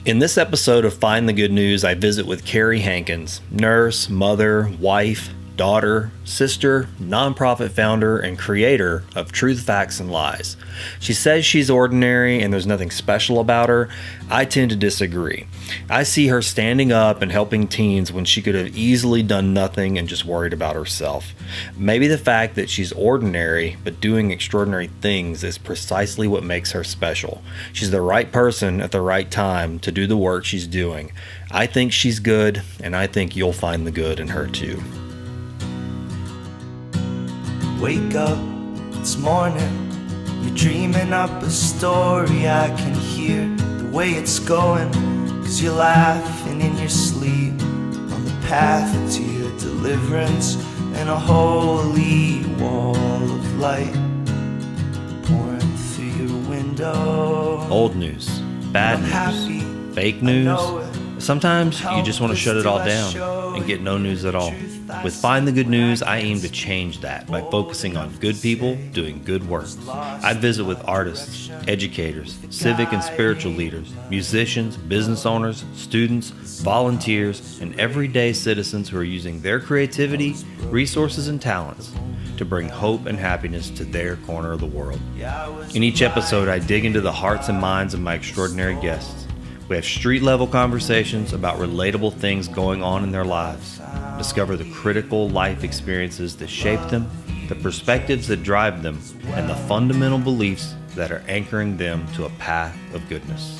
In this episode of Find the Good News, I visit with Kari Hankins, nurse, mother, wife, daughter, sister, nonprofit founder, and creator of Truth, Facts, and Lies. She says she's ordinary and there's nothing special about her. I tend to disagree. I see her standing up and helping teens when she could have easily done nothing and just worried about herself. Maybe the fact that she's ordinary but doing extraordinary things is precisely what makes her special. She's the right person at the right time to do the work she's doing. I think she's good, and I think you'll find the good in her too. Wake up, it's morning. You're dreaming up a story. I can hear the way it's going, 'cause you're laughing in your sleep on the path to your deliverance, and a holy wall of light pouring through your window. Old news, bad news, fake news. Sometimes you just want to shut it all down and get no news at all. With Find the Good News, I aim to change that by focusing on good people doing good work. I visit with artists, educators, civic and spiritual leaders, musicians, business owners, students, volunteers, and everyday citizens who are using their creativity, resources, and talents to bring hope and happiness to their corner of the world. In each episode, I dig into the hearts and minds of my extraordinary guests. We have street-level conversations about relatable things going on in their lives. Discover the critical life experiences that shape them, the perspectives that drive them, and the fundamental beliefs that are anchoring them to a path of goodness.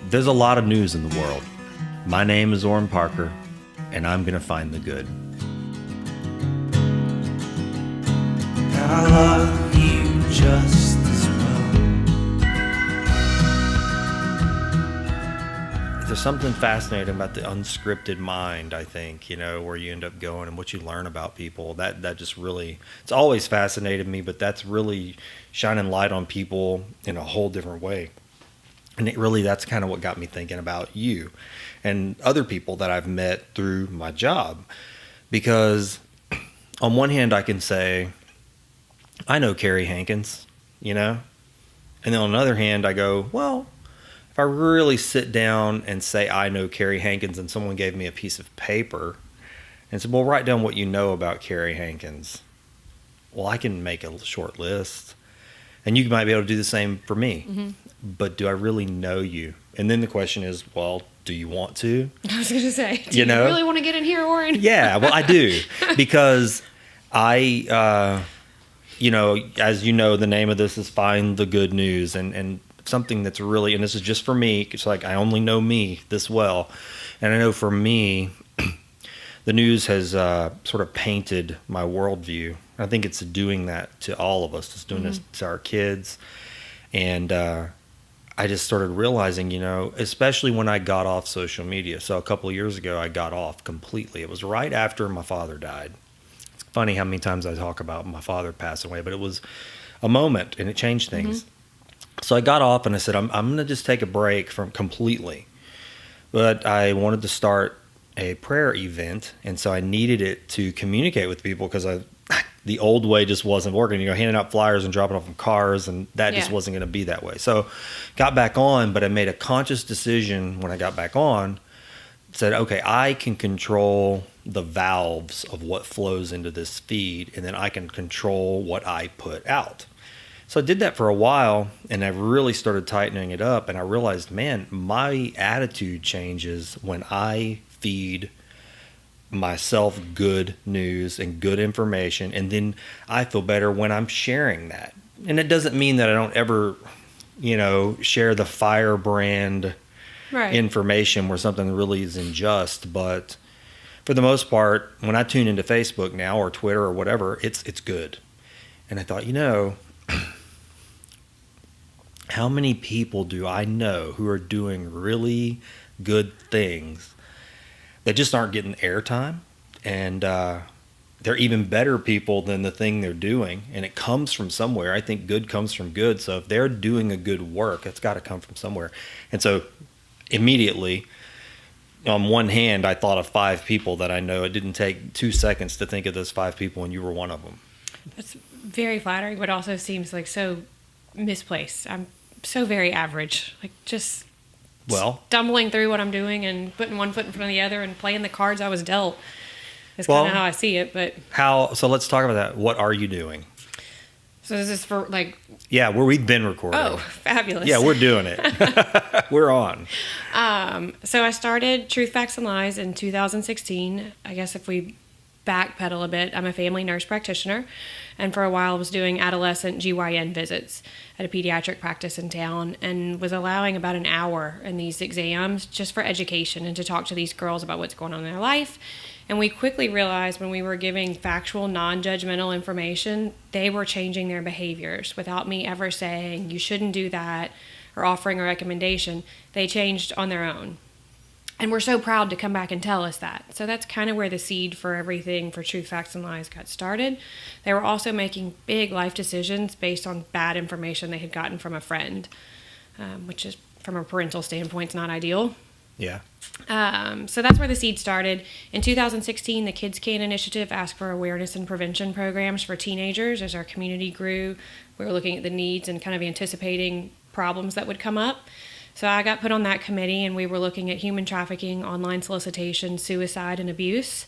There's a lot of news in the world. My name is Oran Parker, and I'm going to find the good. And I love you just as well. There's something fascinating about the unscripted mind, I think, where you end up going and what you learn about people. That just really, it's always fascinated me, but that's really shining light on people in a whole different way. And that's kind of what got me thinking about you and other people that I've met through my job. Because on one hand, I can say, I know Kari Hankins, And then on the other hand, I go, well, if I really sit down and say I know Kari Hankins and someone gave me a piece of paper and said, well, write down what you know about Kari Hankins. Well, I can make a short list. And you might be able to do the same for me. Mm-hmm. But do I really know you? And then the question is, well, do you want to? I was going to say, do you really want to get in here, Oran? Yeah, well, I do. Because I, as you know, the name of this is Find the Good News. And something that's really, and this is just for me, it's like I only know me this well. And I know for me, the news has sort of painted my worldview. I think it's doing that to all of us. It's doing this to our kids. And I just started realizing, especially when I got off social media. So a couple of years ago, I got off completely. It was right after my father died. It's funny how many times I talk about my father passing away, but it was a moment and it changed things. Mm-hmm. So I got off and I said, I'm going to just take a break from completely. But I wanted to start a prayer event. And so I needed it to communicate with people because the old way just wasn't working. Handing out flyers and dropping off in cars, and that just wasn't going to be that way. So got back on, but I made a conscious decision when I got back on, said, okay, I can control the valves of what flows into this feed, and then I can control what I put out. So I did that for a while, and I really started tightening it up, and I realized, man, my attitude changes when I feed myself good news and good information, and then I feel better when I'm sharing that. And it doesn't mean that I don't ever, share the firebrand information where something really is unjust, but for the most part, when I tune into Facebook now or Twitter or whatever, it's good. And I thought, how many people do I know who are doing really good things that just aren't getting airtime? And they're even better people than the thing they're doing. And it comes from somewhere. I think good comes from good. So if they're doing a good work, it's got to come from somewhere. And so immediately, on one hand, I thought of 5 people that I know. It didn't take 2 seconds to think of those 5 people, and you were one of them. That's very flattering, but also seems like so misplaced. I'm so very average, like just stumbling through what I'm doing and putting one foot in front of the other and playing the cards I was dealt. Is kind of how I see it. But so let's talk about that. What are you doing? So is this for like... Yeah, we've been recording. Oh, fabulous. Yeah, we're doing it. We're on. So I started Truth, Facts, and Lies in 2016. I guess if we backpedal a bit, I'm a family nurse practitioner. And for a while I was doing adolescent GYN visits at a pediatric practice in town and was allowing about an hour in these exams just for education and to talk to these girls about what's going on in their life. And we quickly realized when we were giving factual, non-judgmental information, they were changing their behaviors without me ever saying, you shouldn't do that, or offering a recommendation. They changed on their own. And we're so proud to come back and tell us that. So that's kind of where the seed for everything for Truth, Facts, and Lies got started. They were also making big life decisions based on bad information they had gotten from a friend, which is, from a parental standpoint, is not ideal. Yeah. So that's where the seed started. In 2016, the Kids Can Initiative asked for awareness and prevention programs for teenagers. As our community grew, we were looking at the needs and kind of anticipating problems that would come up. So I got put on that committee, and we were looking at human trafficking, online solicitation, suicide, and abuse.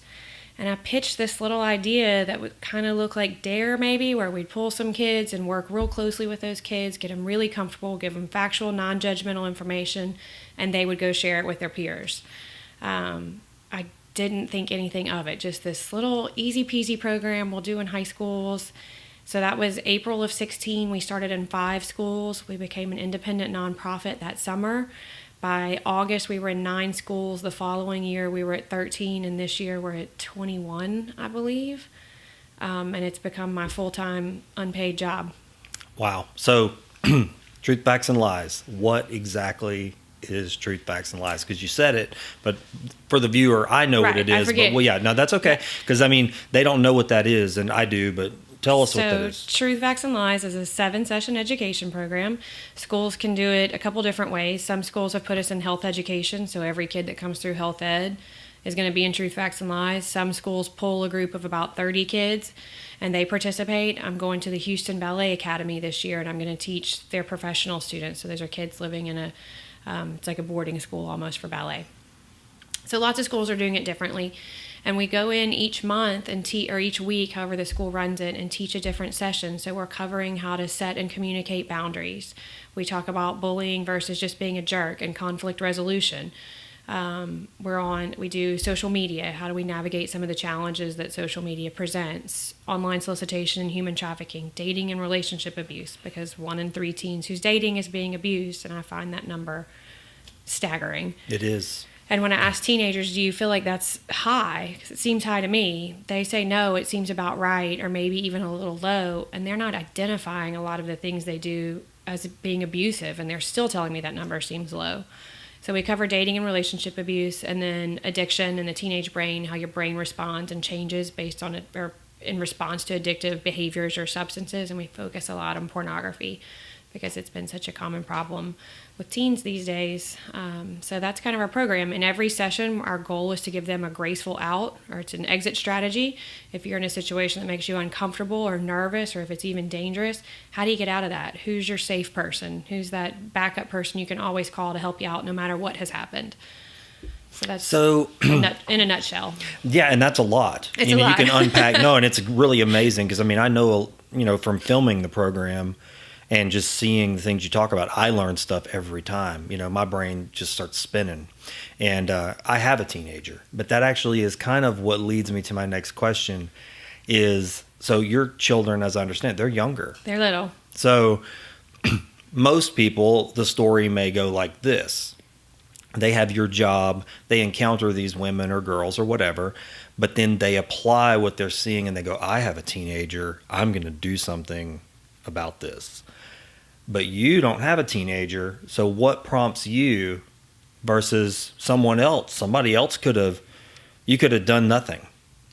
And I pitched this little idea that would kind of look like DARE maybe, where we'd pull some kids and work real closely with those kids, get them really comfortable, give them factual, non-judgmental information, and they would go share it with their peers. I didn't think anything of it, just this little easy-peasy program we'll do in high schools. So that was April of 16. We started in 5 schools. We became an independent nonprofit that summer. By August, we were in 9 schools. The following year, we were at 13, and this year we're at 21, I believe. And it's become my full-time unpaid job. Wow. So, Truth, Facts, and Lies. What exactly is Truth, Facts, and Lies? Because you said it, but for the viewer, I know what it is. I forget. But, well, yeah, no, that's okay. Because, I mean, they don't know what that is, and I do, but tell us what that is. So Truth, Facts, and Lies is a 7-session education program. Schools can do it a couple different ways. Some schools have put us in health education, so every kid that comes through health ed is going to be in Truth, Facts, and Lies. Some schools pull a group of about 30 kids, and they participate. I'm going to the Houston Ballet Academy this year, and I'm going to teach their professional students. So those are kids living in it's like a boarding school almost for ballet. So lots of schools are doing it differently. And we go in each month and or each week, however the school runs it, and teach a different session. So we're covering how to set and communicate boundaries. We talk about bullying versus just being a jerk and conflict resolution. We do social media. How do we navigate some of the challenges that social media presents? Online solicitation and human trafficking, dating and relationship abuse, because 1 in 3 teens who's dating is being abused, and I find that number staggering. It is. And when I ask teenagers, do you feel like that's high? Because it seems high to me. They say, no, it seems about right, or maybe even a little low. And they're not identifying a lot of the things they do as being abusive. And they're still telling me that number seems low. So we cover dating and relationship abuse, and then addiction and the teenage brain, how your brain responds and changes based on it, or in response to addictive behaviors or substances. And we focus a lot on pornography because it's been such a common problem with teens these days. So that's kind of our program. In every session, our goal is to give them a graceful out, or it's an exit strategy. If you're in a situation that makes you uncomfortable or nervous, or if it's even dangerous, how do you get out of that? Who's your safe person? Who's that backup person you can always call to help you out no matter what has happened? So that's in a nutshell. Yeah, and that's a lot. It's a lot. You can unpack. No, and it's really amazing because, I mean, I know, from filming the program and just seeing the things you talk about, I learn stuff every time. My brain just starts spinning. And I have a teenager, but that actually is kind of what leads me to my next question is, so your children, as I understand, they're younger. They're little. So most people, the story may go like this. They have your job, they encounter these women or girls or whatever, but then they apply what they're seeing and they go, I have a teenager, I'm going to do something about this. But you don't have a teenager, so what prompts you versus someone else? Somebody else you could have done nothing.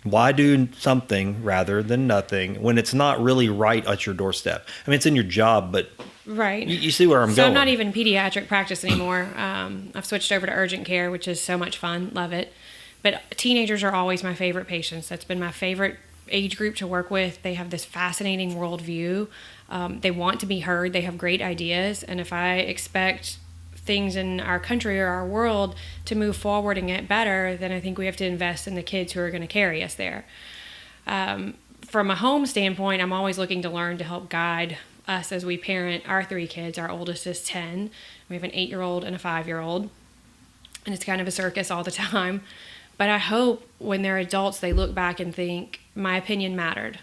Why do something rather than nothing when it's not really right at your doorstep? I mean, it's in your job, but right. You see where I'm going. So I'm not even pediatric practice anymore. I've switched over to urgent care, which is so much fun. Love it. But teenagers are always my favorite patients. That's been my favorite age group to work with. They have this fascinating worldview. They want to be heard. They have great ideas. And if I expect things in our country or our world to move forward and get better, then I think we have to invest in the kids who are going to carry us there. From a home standpoint, I'm always looking to learn to help guide us as we parent our 3 kids. Our oldest is 10. We have an 8-year-old and a 5-year-old. And it's kind of a circus all the time. But I hope when they're adults, they look back and think, my opinion mattered.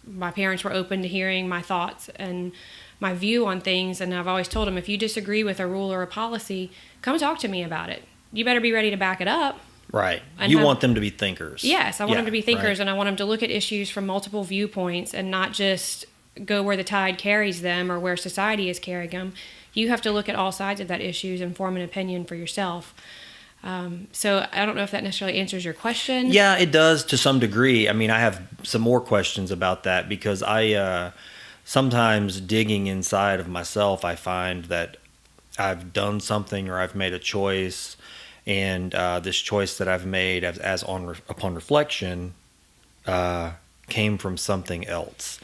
My parents were open to hearing my thoughts and my view on things. And I've always told them, if you disagree with a rule or a policy, come talk to me about it. You better be ready to back it up. Right. You want them to be thinkers. Yes, I want them to be thinkers, right. and I want them to look at issues from multiple viewpoints and not just go where the tide carries them or where society is carrying them. You have to look at all sides of that issues and form an opinion for yourself. So I don't know if that necessarily answers your question. Yeah, it does to some degree. I mean, I have some more questions about that because I sometimes digging inside of myself, I find that I've done something or I've made a choice, and this choice that I've made upon reflection came from something else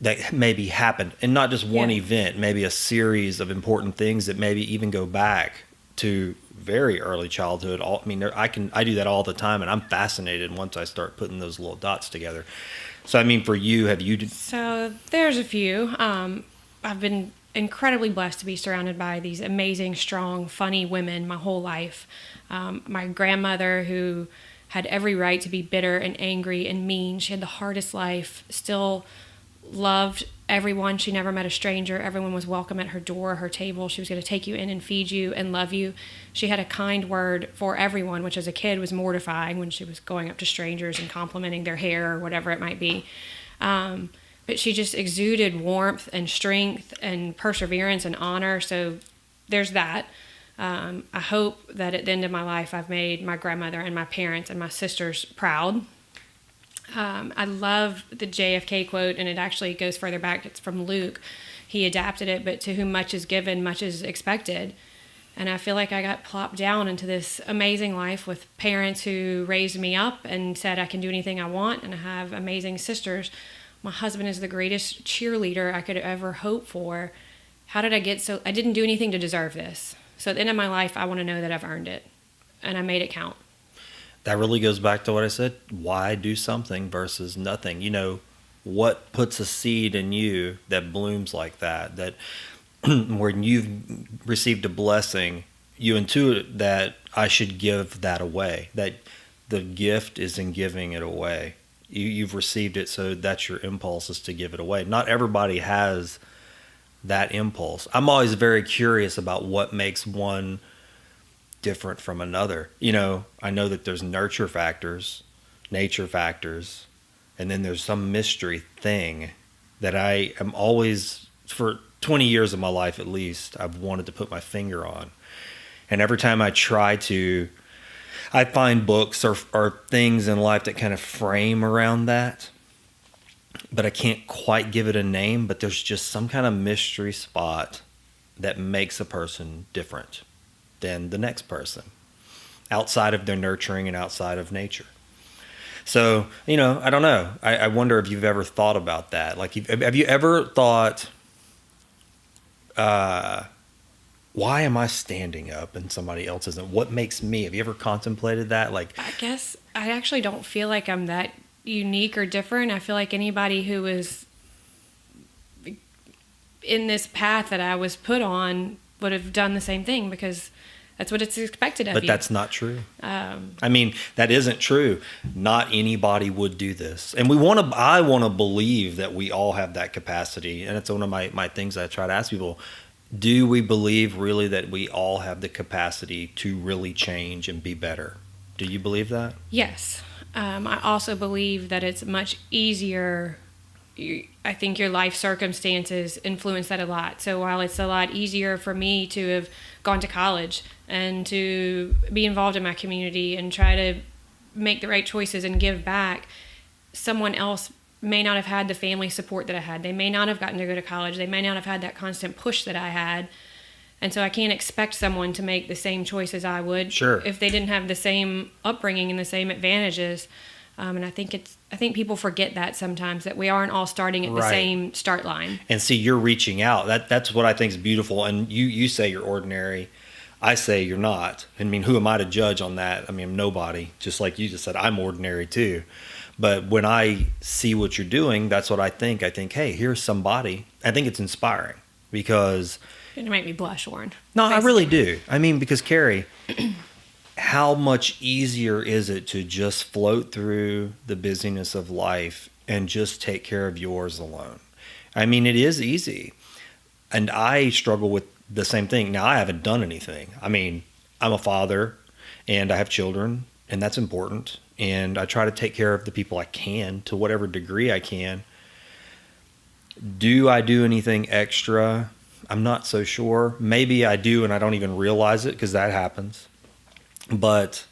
that maybe happened, and not just one event, maybe a series of important things that maybe even go back to very early childhood. I do that all the time, and I'm fascinated once I start putting those little dots together. So, I mean, for you, So there's a few. I've been incredibly blessed to be surrounded by these amazing, strong, funny women my whole life. My grandmother, who had every right to be bitter and angry and mean. She had the hardest life, still loved everyone. She never met a stranger. Everyone was welcome at her door, her table. She was going to take you in and feed you and love you. She had a kind word for everyone, which as a kid was mortifying when she was going up to strangers and complimenting their hair or whatever it might be. But she just exuded warmth and strength and perseverance and honor. So there's that. I hope that at the end of my life, I've made my grandmother and my parents and my sisters proud. I love the JFK quote, and it actually goes further back. It's from Luke. He adapted it, but to whom much is given, much is expected. And I feel like I got plopped down into this amazing life with parents who raised me up and said I can do anything I want, and I have amazing sisters. My husband is the greatest cheerleader I could ever hope for. How did I get so... I didn't do anything to deserve this. So at the end of my life, I want to know that I've earned it, and I made it count. that really goes back to what I said. Why do something versus nothing? You know, what puts a seed in you that blooms like that, that when you've received a blessing, you intuit that I should give that away, that the gift is in giving it away. You've received it, so that's your impulse, is to give it away. Not everybody has that impulse. I'm always very curious about what makes one different from another. You know, I know that there's nurture factors, nature factors, and then there's some mystery thing that I am always, for 20 years of my life at least, I've wanted to put my finger on. And every time I try to, I find books or things in life that kind of frame around that, but I can't quite give it a name. But there's just some kind of mystery spot that makes a person different than the next person, outside of their nurturing and outside of nature. So, you know, I don't know. I wonder if you've ever thought about that. Like, have you ever thought, why am I standing up and somebody else isn't? What makes me? Have you ever contemplated that? Like, I guess I actually don't feel like I'm that unique or different. I feel like anybody who is in this path that I was put on would have done the same thing, because that's what it's expected of you. But that's not true. I mean, that isn't true. Not anybody would do this. And I want to believe that we all have that capacity. And it's one of my things I try to ask people. Do we believe really that we all have the capacity to really change and be better? Do you believe that? Yes. I also believe that it's much easier. I think your life circumstances influence that a lot. So while it's a lot easier for me to have gone to college and to be involved in my community and try to make the right choices and give back, someone else may not have had the family support that I had. They may not have gotten to go to college. They may not have had that constant push that I had. And so I can't expect someone to make the same choices I would Sure. if they didn't have the same upbringing and the same advantages. And I think people forget that sometimes, that we aren't all starting at the Right. same start line. And see, you're reaching out. That's what I think is beautiful. And you say you're ordinary. I say you're not. I mean, who am I to judge on that? I mean, I'm nobody. Just like you just said, I'm ordinary too. But when I see what you're doing, that's what I think. I think, hey, here's somebody. I think it's inspiring because. It make me blush, Oran. No, I really do. I mean, because Kari, how much easier is it to just float through the busyness of life and just take care of yours alone? I mean, it is easy. And I struggle with the same thing. Now, I haven't done anything. I mean, I'm a father and I have children, and that's important. And I try to take care of the people I can to whatever degree I can. Do I do anything extra? I'm not so sure. Maybe I do and I don't even realize it, because that happens. But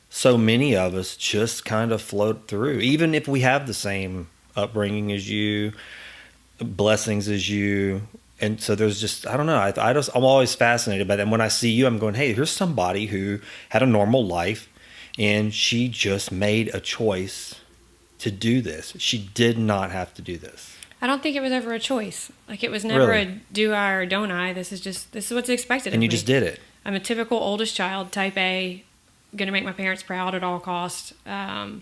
so many of us just kind of float through, even if we have the same upbringing as you, blessings as you. And so there's just, I don't know. I'm always fascinated by that. And when I see you, I'm going, hey, here's somebody who had a normal life and she just made a choice to do this. She did not have to do this. I don't think it was ever a choice. Like, it was never Really? a do I or don't I. This is what's expected of And me. you just did it. I'm a typical oldest child, type A, going to make my parents proud at all costs. Have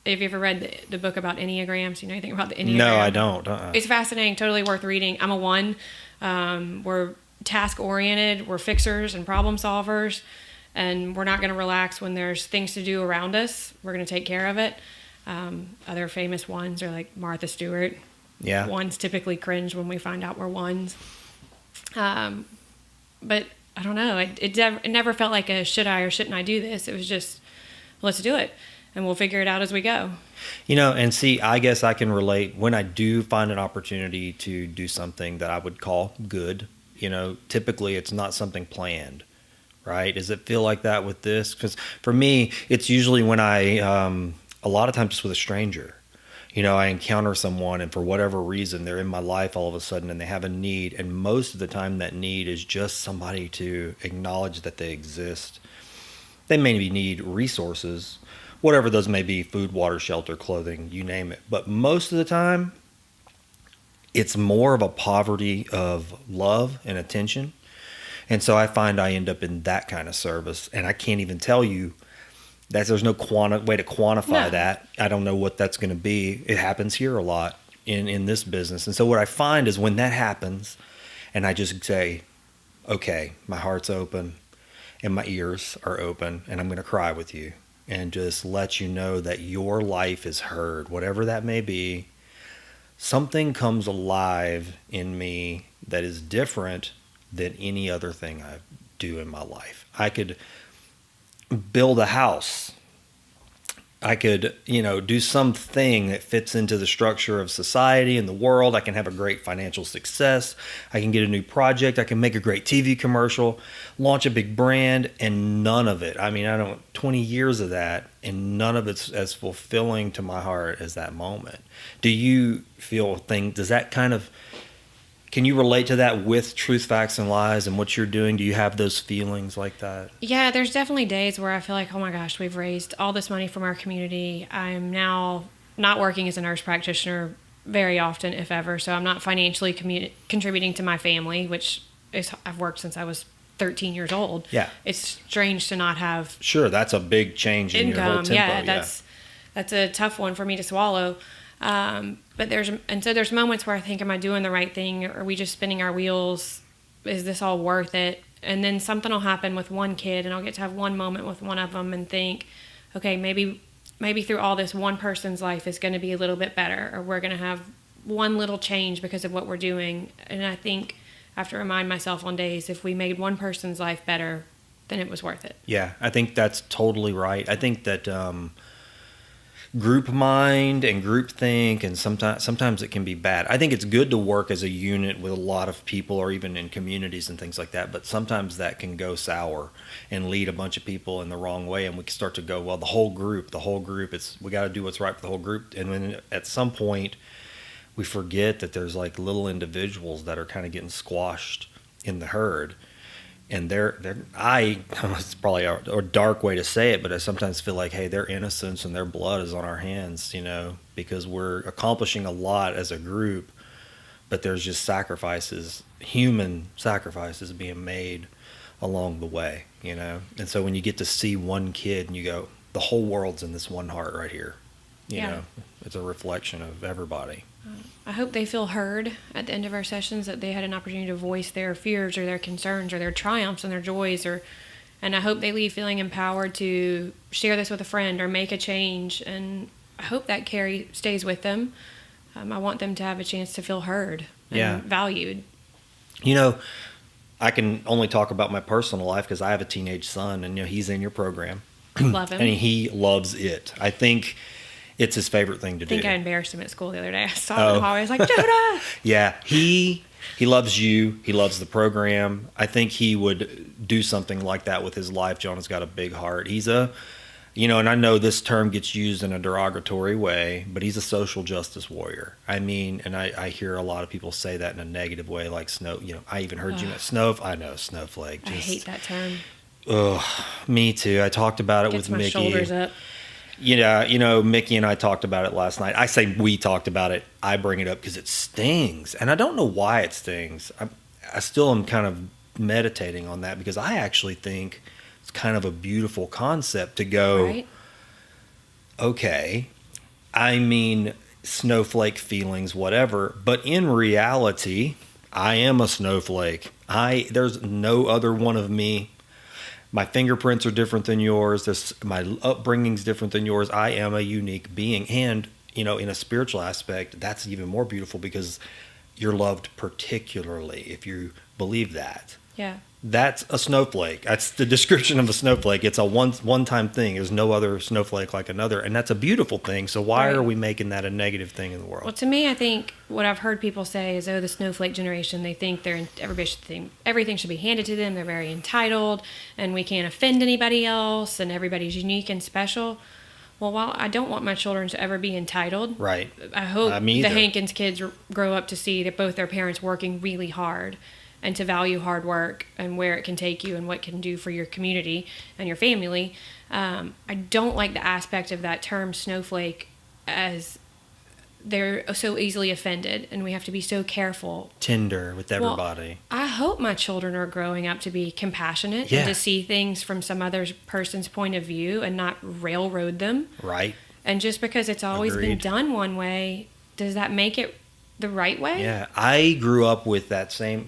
you ever read the book about Enneagrams? You know anything about the Enneagram? No, I don't. It's fascinating, totally worth reading. I'm a 1. We're task-oriented. We're fixers and problem solvers. And we're not going to relax when there's things to do around us. We're going to take care of it. Other famous ones are like Martha Stewart. Yeah. 1s typically cringe when we find out we're 1s. But I don't know. It never felt like a should I or shouldn't I do this. It was just, let's do it. And we'll figure it out as we go. You know, and see, I guess I can relate when I do find an opportunity to do something that I would call good. You know, typically it's not something planned, right? Does it feel like that with this? Because for me, it's usually when a lot of times just with a stranger. You know, I encounter someone and for whatever reason, they're in my life all of a sudden and they have a need. And most of the time that need is just somebody to acknowledge that they exist. They maybe need resources, whatever those may be, food, water, shelter, clothing, you name it. But most of the time, it's more of a poverty of love and attention. And so I find I end up in that kind of service. And I can't even tell you that there's no way to quantify that. I don't know what that's going to be. It happens here a lot in this business. And so what I find is when that happens, and I just say, okay, my heart's open and my ears are open, and I'm going to cry with you. And just let you know that your life is heard, whatever that may be. Something comes alive in me that is different than any other thing I do in my life. I could build a house. I could, do something that fits into the structure of society and the world. I can have a great financial success. I can get a new project. I can make a great TV commercial, launch a big brand, and none of it. I mean, 20 years of that, and none of it's as fulfilling to my heart as that moment. Do you does that kind of, can you relate to that with Truth, Facts, and Lies and what you're doing? Do you have those feelings like that? Yeah, there's definitely days where I feel like, oh my gosh, we've raised all this money from our community. I'm now not working as a nurse practitioner very often, if ever, so I'm not financially contributing to my family, which is, I've worked since I was 13 years old. Yeah. It's strange to not have Sure, that's a big change in your whole income. tempo. That's a tough one for me to swallow. But there's moments where I think, am I doing the right thing? Are we just spinning our wheels? Is this all worth it? And then something will happen with one kid, and I'll get to have one moment with one of them and think, okay, maybe through all this, one person's life is going to be a little bit better, or we're going to have one little change because of what we're doing. And I think I have to remind myself on days, if we made one person's life better, then it was worth it. Yeah, I think that's totally right. I think that group mind and group think, and sometimes it can be bad. I think it's good to work as a unit with a lot of people, or even in communities and things like that, but sometimes that can go sour and lead a bunch of people in the wrong way, and we can start to go, well, the whole group, we got to do what's right for the whole group. And then at some point we forget that there's like little individuals that are kind of getting squashed in the herd. And it's probably a dark way to say it, but I sometimes feel like, hey, their innocence and their blood is on our hands, because we're accomplishing a lot as a group, but there's just human sacrifices being made along the way, And so when you get to see one kid and you go, the whole world's in this one heart right here, it's a reflection of everybody. I hope they feel heard at the end of our sessions, that they had an opportunity to voice their fears or their concerns or their triumphs and their joys, and I hope they leave feeling empowered to share this with a friend or make a change. And I hope that Kari stays with them. I want them to have a chance to feel heard and valued. I can only talk about my personal life because I have a teenage son, and he's in your program. Love him. And he loves it. I think it's his favorite thing to do. I think I embarrassed him at school the other day. I saw him in the hallway. I was like, Jonah! Yeah, he loves you. He loves the program. I think he would do something like that with his life. Jonah's got a big heart. He's and I know this term gets used in a derogatory way, but he's a social justice warrior. I mean, and I hear a lot of people say that in a negative way, like I even heard snowflake. I hate that term. Ugh, me too. I talked about it with Mickey. Gets my shoulders up. Mickey and I talked about it last night. I say we talked about it. I bring it up because it stings. And I don't know why it stings. I still am kind of meditating on that, because I actually think it's kind of a beautiful concept to go, right. Okay, I mean, snowflake feelings, whatever. But in reality, I am a snowflake. There's no other one of me. My fingerprints are different than yours. My upbringing's different than yours. I am a unique being. And, in a spiritual aspect, that's even more beautiful, because you're loved particularly, if you believe that. Yeah. That's a snowflake. That's the description of a snowflake. It's a one-time thing. There's no other snowflake like another. And that's a beautiful thing. So why are we making that a negative thing in the world? Well, to me, I think what I've heard people say is, the snowflake generation, they think everybody should think everything should be handed to them. They're very entitled, and we can't offend anybody else, and everybody's unique and special. Well, while I don't want my children to ever be entitled, right? I hope the Hankins kids grow up to see that both their parents working really hard, and to value hard work and where it can take you and what it can do for your community and your family. I don't like the aspect of that term snowflake, as they're so easily offended, and we have to be so careful. Tender with everybody. Well, I hope my children are growing up to be compassionate and to see things from some other person's point of view and not railroad them. Right. And just because it's always been done one way, does that make it the right way? Yeah, I grew up with that same,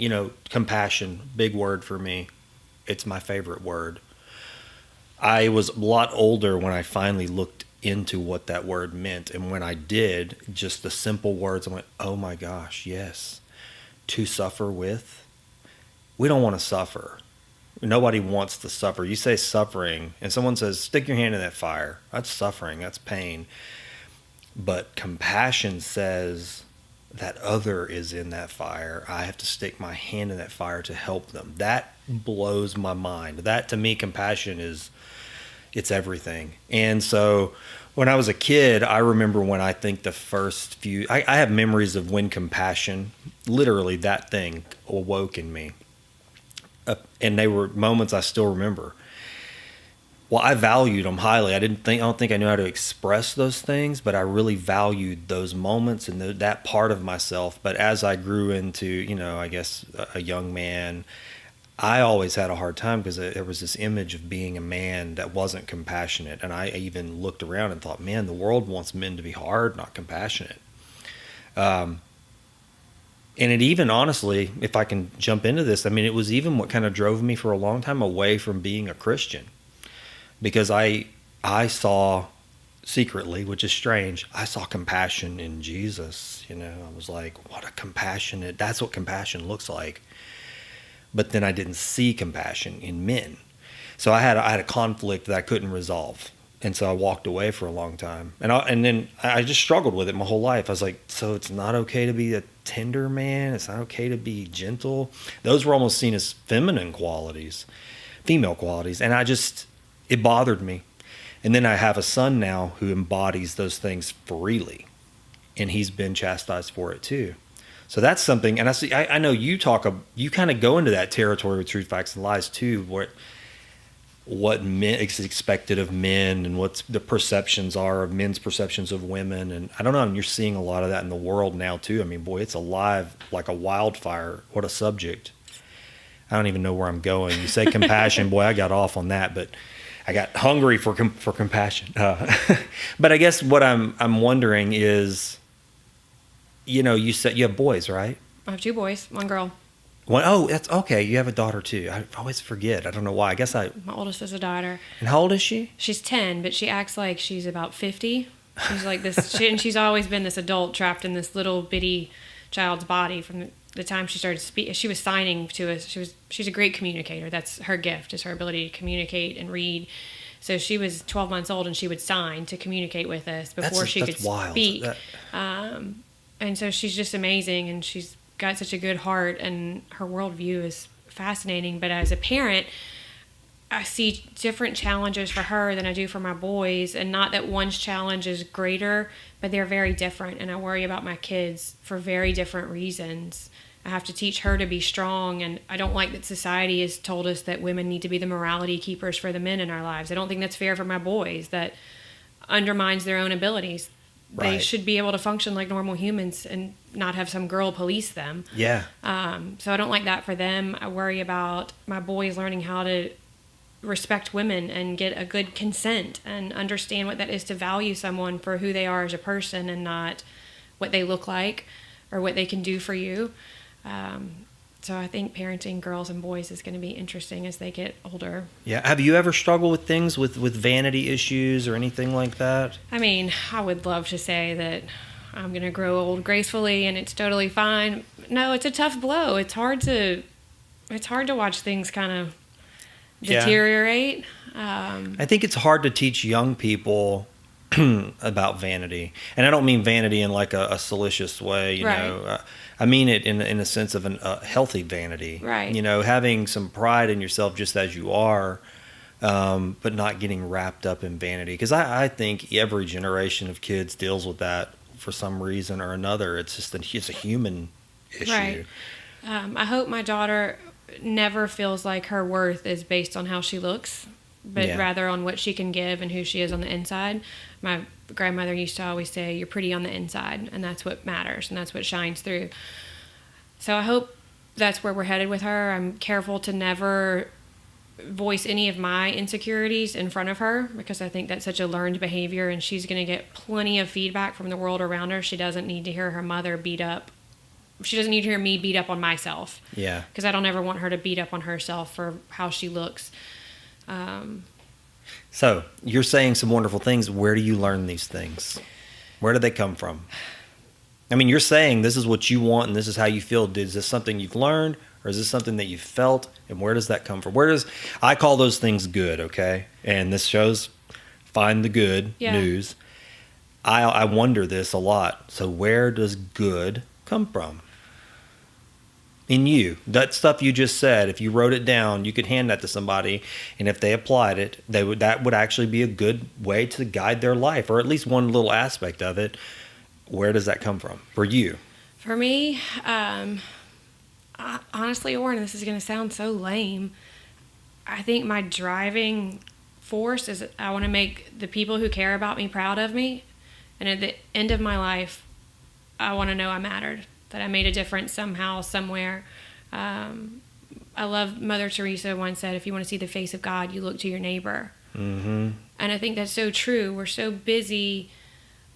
compassion, big word for me. It's my favorite word. I was a lot older when I finally looked into what that word meant. And when I did, just the simple words, I went, oh my gosh, yes. To suffer with. We don't want to suffer. Nobody wants to suffer. You say suffering, and someone says, stick your hand in that fire. That's suffering. That's pain. But compassion says, that other is in that fire. I have to stick my hand in that fire to help them. That blows my mind. That, to me, compassion it's everything. And so when I was a kid, I remember when I think the first few, I have memories of when compassion, literally that thing, awoke in me. And they were moments I still remember. Well, I valued them highly. I don't think I knew how to express those things, but I really valued those moments and that part of myself. But as I grew into, I guess a young man, I always had a hard time because there was this image of being a man that wasn't compassionate. And I even looked around and thought, man, the world wants men to be hard, not compassionate. And it even, honestly, if I can jump into this, it was even what kind of drove me for a long time away from being a Christian. Because I saw secretly, which is strange, I saw compassion in Jesus. I was like, what a compassionate, that's what compassion looks like. But then I didn't see compassion in men. So I had a conflict that I couldn't resolve. And so I walked away for a long time. And then I just struggled with it my whole life. I was like, so it's not okay to be a tender man? It's not okay to be gentle? Those were almost seen as feminine qualities, female qualities. And it bothered me. And then I have a son now who embodies those things freely. And he's been chastised for it too. So that's something, and I know you you kind of go into that territory with Truth, Facts, and Lies too, what men is expected of men and what the perceptions are of men's perceptions of women. And I don't know, and you're seeing a lot of that in the world now too. I mean, boy, it's alive like a wildfire. What a subject. I don't even know where I'm going. You say compassion, boy, I got off on that, but I got hungry for compassion. But I guess what I'm wondering is, you said you have boys, right? I have 2 boys, 1 girl. Oh, that's okay. You have a daughter too. I always forget. I don't know why. My oldest is a daughter. And how old is she? She's 10, but she acts like she's about 50. She's like this, and she's always been this adult trapped in this little bitty child's body from the time she started to speak. She was signing to us. She's a great communicator. That's her gift, is her ability to communicate and read. So she was 12 months old, and she would sign to communicate with us before she could speak. And so she's just amazing, and she's got such a good heart, and her worldview is fascinating. But as a parent, I see different challenges for her than I do for my boys, and not that one's challenge is greater, but they're very different, and I worry about my kids for very different reasons. I have to teach her to be strong, and I don't like that society has told us that women need to be the morality keepers for the men in our lives. I don't think that's fair for my boys. That undermines their own abilities. Right. They should be able to function like normal humans and not have some girl police them. Yeah. So I don't like that for them. I worry about my boys learning how to respect women and get a good consent and understand what that is to value someone for who they are as a person and not what they look like or what they can do for you. So I think parenting girls and boys is going to be interesting as they get older. Yeah. Have you ever struggled with things with vanity issues or anything like that? I mean, I would love to say that I'm going to grow old gracefully and it's totally fine. No, it's a tough blow. It's hard to watch things kind of deteriorate. I think it's hard to teach young people about vanity. And I don't mean vanity in like a salacious way, you know. I mean it in a sense of a healthy vanity. Right. You know, having some pride in yourself just as you are, but not getting wrapped up in vanity. Because I think every generation of kids deals with that for some reason or another. It's just it's a human issue. Right. I hope my daughter never feels like her worth is based on how she looks, but rather on what she can give and who she is on the inside. My grandmother used to always say, you're pretty on the inside, and that's what matters, and that's what shines through. So I hope that's where we're headed with her. I'm careful to never voice any of my insecurities in front of her because I think that's such a learned behavior, and she's going to get plenty of feedback from the world around her. She doesn't need to hear her mother beat up. She doesn't need to hear me beat up on myself. Yeah. Because I don't ever want her to beat up on herself for how she looks. So you're saying some wonderful things. Where do you learn these things? Where do they come from? I mean, you're saying this is what you want and this is how you feel. Is this something you've learned or is this something that you felt? And where does that come from? I call those things good, okay? And this shows find the good news. I wonder this a lot. So where does good come from? In you, that stuff you just said, if you wrote it down, you could hand that to somebody, and if they applied it, that would actually be a good way to guide their life, or at least one little aspect of it. Where does that come from for you? For me, honestly, Oran, this is going to sound so lame. I think my driving force is I want to make the people who care about me proud of me, and at the end of my life, I want to know I mattered. That I made a difference somehow, somewhere. I love Mother Teresa once said, if you want to see the face of God, you look to your neighbor. Mm-hmm. And I think that's so true. We're so busy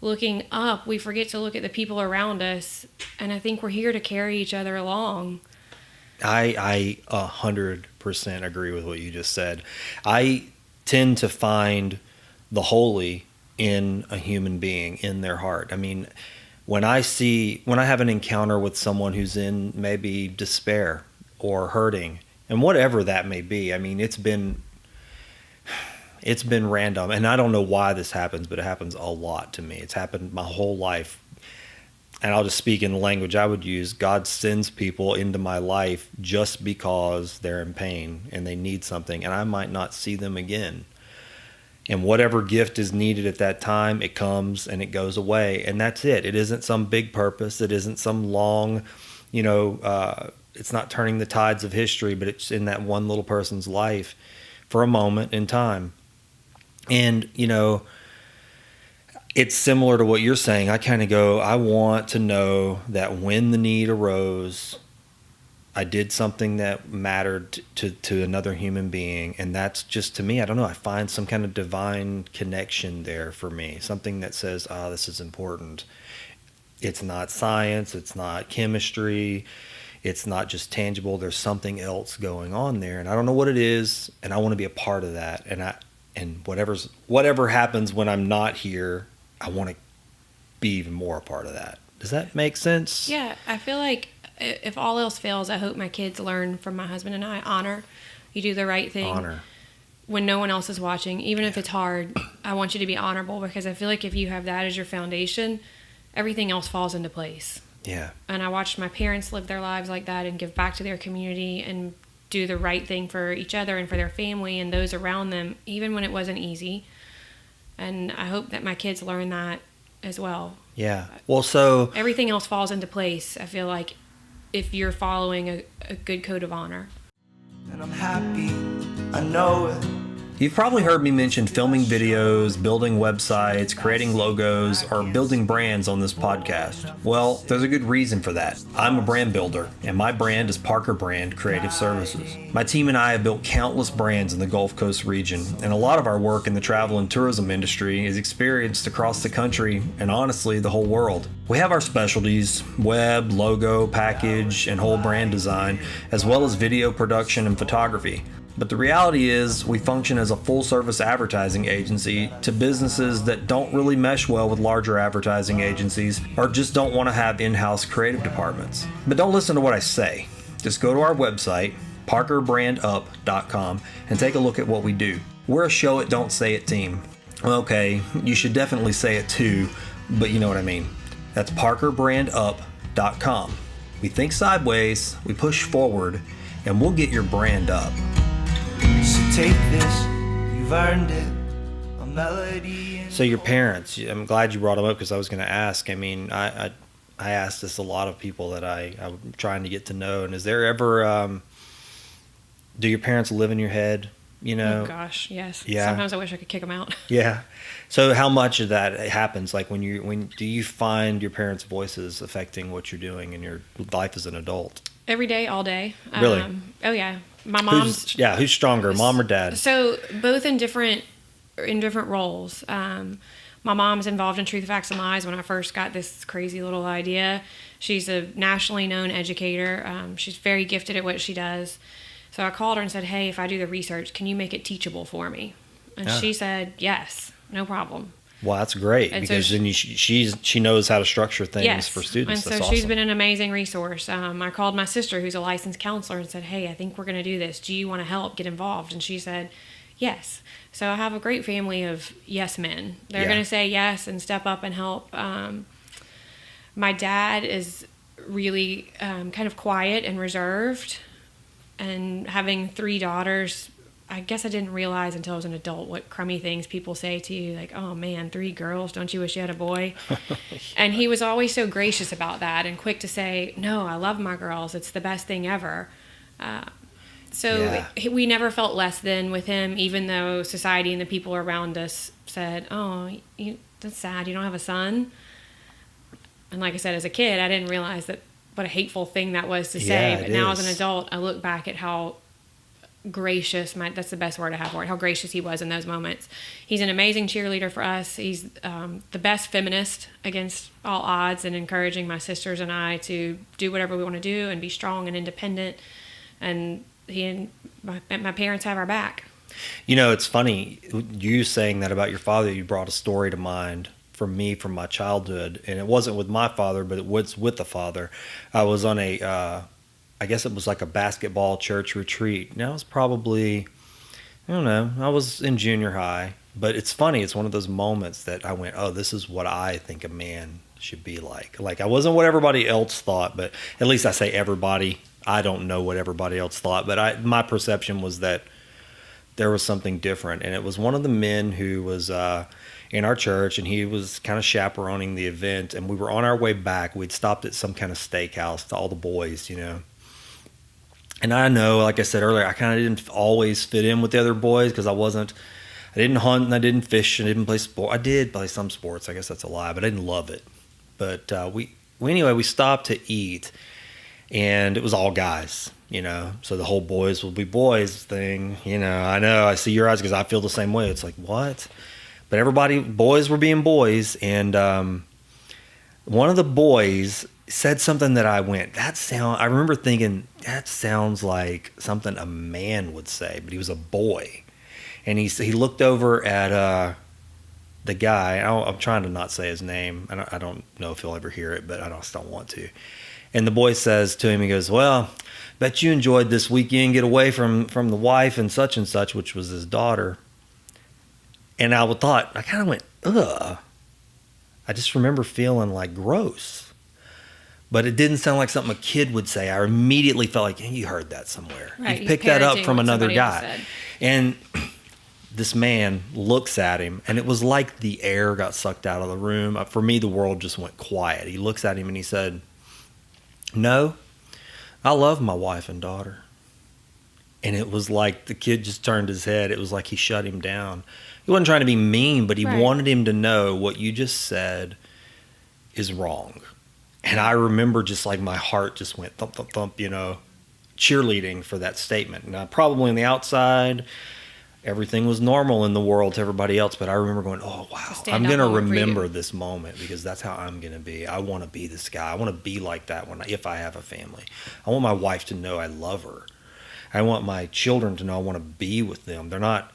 looking up, we forget to look at the people around us. And I think we're here to carry each other along. I 100% agree with what you just said. I tend to find the holy in a human being, in their heart. I mean, when I have an encounter with someone who's in maybe despair or hurting, and whatever that may be, I mean, it's been random, and I don't know why this happens, but it happens a lot to me. It's happened my whole life, and I'll just speak in the language I would use. God sends people into my life just because they're in pain and they need something, and I might not see them again. And whatever gift is needed at that time, it comes and it goes away. And that's it. It isn't some big purpose. It isn't some long, it's not turning the tides of history, but it's in that one little person's life for a moment in time. And, it's similar to what you're saying. I kind of go, I want to know that when the need arose, I did something that mattered to another human being. And that's just, to me, I don't know, I find some kind of divine connection there for me. Something that says, this is important. It's not science. It's not chemistry. It's not just tangible. There's something else going on there. And I don't know what it is. And I want to be a part of that. And whatever happens when I'm not here, I want to be even more a part of that. Does that make sense? Yeah, I feel like if all else fails, I hope my kids learn from my husband and I. Honor. You do the right thing. Honor. When no one else is watching, even if it's hard, I want you to be honorable, because I feel like if you have that as your foundation, everything else falls into place. Yeah. And I watched my parents live their lives like that and give back to their community and do the right thing for each other and for their family and those around them, even when it wasn't easy. And I hope that my kids learn that as well. Yeah. Well, so everything else falls into place, I feel like, if you're following a good code of honor. And I'm happy, I know it. You've probably heard me mention filming videos, building websites, creating logos, or building brands on this podcast. Well, there's a good reason for that. I'm a brand builder, and my brand is Parker Brand Creative Services. My team and I have built countless brands in the Gulf Coast region, and a lot of our work in the travel and tourism industry is experienced across the country and honestly the whole world. We have our specialties: web, logo, package, and whole brand design, as well as video production and photography. But the reality is, we function as a full-service advertising agency to businesses that don't really mesh well with larger advertising agencies or just don't want to have in-house creative departments. But don't listen to what I say. Just go to our website, parkerbrandup.com, and take a look at what we do. We're a show it, don't say it team. Okay, you should definitely say it too, but you know what I mean. That's parkerbrandup.com. We think sideways, we push forward, and we'll get your brand up. So take this, you've earned it, a melody. So your parents, I'm glad you brought them up, because I was going to ask. I mean, I asked this a lot of people that I'm trying to get to know. And is there ever, do your parents live in your head? Oh gosh, yes. Yeah. Sometimes I wish I could kick them out. Yeah. So how much of that happens? Like when do you find your parents' voices affecting what you're doing in your life as an adult? Every day, all day. Really? Oh yeah. My mom's. Who's stronger, mom or dad? So both in different roles. My mom's involved in Truth, Facts, and Lies when I first got this crazy little idea. She's a nationally known educator. She's very gifted at what she does. So I called her and said, hey, if I do the research, can you make it teachable for me? And she said, yes, no problem. Well, that's great, and because so then she knows how to structure things for students. And so that's she's awesome. been an amazing resource. I called my sister, who's a licensed counselor, and said, hey, I think we're going to do this. Do you want to help, get involved? And she said, yes. So I have a great family of yes men. They're going to say yes and step up and help. My dad is really kind of quiet and reserved. And having 3 daughters, I guess I didn't realize until I was an adult what crummy things people say to you, like, oh man, 3 girls, don't you wish you had a boy? And he was always so gracious about that and quick to say, no, I love my girls, it's the best thing ever. We never felt less than with him, even though society and the people around us said, oh, that's sad, you don't have a son. And like I said, as a kid, I didn't realize what a hateful thing that was to say. But now as an adult, I look back at how gracious, that's the best word I have for it, how gracious he was in those moments. He's an amazing cheerleader for us. He's the best feminist against all odds, and encouraging my sisters and I to do whatever we want to do and be strong and independent. And he and my parents have our back. It's funny, you saying that about your father, you brought a story to mind from me from my childhood, and it wasn't with my father, but it was with the father. I was on I guess it was like a basketball church retreat. Now it's probably, I don't know, I was in junior high, but it's funny. It's one of those moments that I went, oh, this is what I think a man should be like. Like, I wasn't what everybody else thought, but at least I say everybody. I don't know what everybody else thought, but my perception was that there was something different. And it was one of the men who was in our church, and he was kind of chaperoning the event. And we were on our way back. We'd stopped at some kind of steakhouse to all the boys, you know. And I know, like I said earlier, I kind of didn't always fit in with the other boys because I didn't hunt and I didn't fish and I didn't play sport. I did play some sports. I guess that's a lie, but I didn't love it. But we stopped to eat, and it was all guys, you know. So the whole boys will be boys thing, you know. I know, I see your eyes because I feel the same way. It's like, what? But boys were being boys, and one of the boys said something that I remember thinking, that sounds like something a man would say, but he was a boy. And he looked over at the guy. I'm trying to not say his name. I don't know if he'll ever hear it, but I just don't want to. And the boy says to him, he goes, well, bet you enjoyed this weekend, get away from the wife and such, which was his daughter. And I kind of went, ugh. I just remember feeling like gross. But it didn't sound like something a kid would say. I immediately felt like, hey, you heard that somewhere. Right, you picked that up from another guy. Said. And this man looks at him, and it was like the air got sucked out of the room. For me, the world just went quiet. He looks at him and he said, no, I love my wife and daughter. And it was like the kid just turned his head. It was like he shut him down. He wasn't trying to be mean, but he wanted him to know what you just said is wrong. And I remember just like my heart just went thump, thump, thump, you know, cheerleading for that statement. Now, probably on the outside, everything was normal in the world to everybody else, but I remember going, oh, wow, I'm going to remember this moment because that's how I'm going to be. I want to be this guy. I want to be like that if I have a family. I want my wife to know I love her. I want my children to know I want to be with them. They're not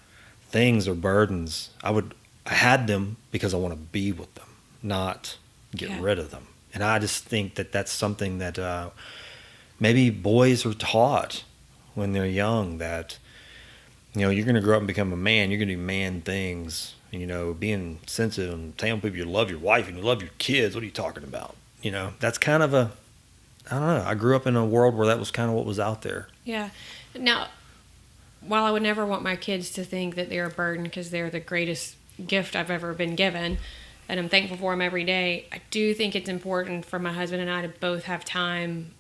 things or burdens. I had them because I want to be with them, not get rid of them. And I just think that that's something that maybe boys are taught when they're young, that, you know, you're going to grow up and become a man. You're going to do man things, you know, being sensitive and telling people you love your wife and you love your kids. What are you talking about? You know, that's kind of I don't know. I grew up in a world where that was kind of what was out there. Yeah. Now, while I would never want my kids to think that they're a burden because they're the greatest gift I've ever been given, and I'm thankful for them every day, I do think it's important for my husband and I to both have time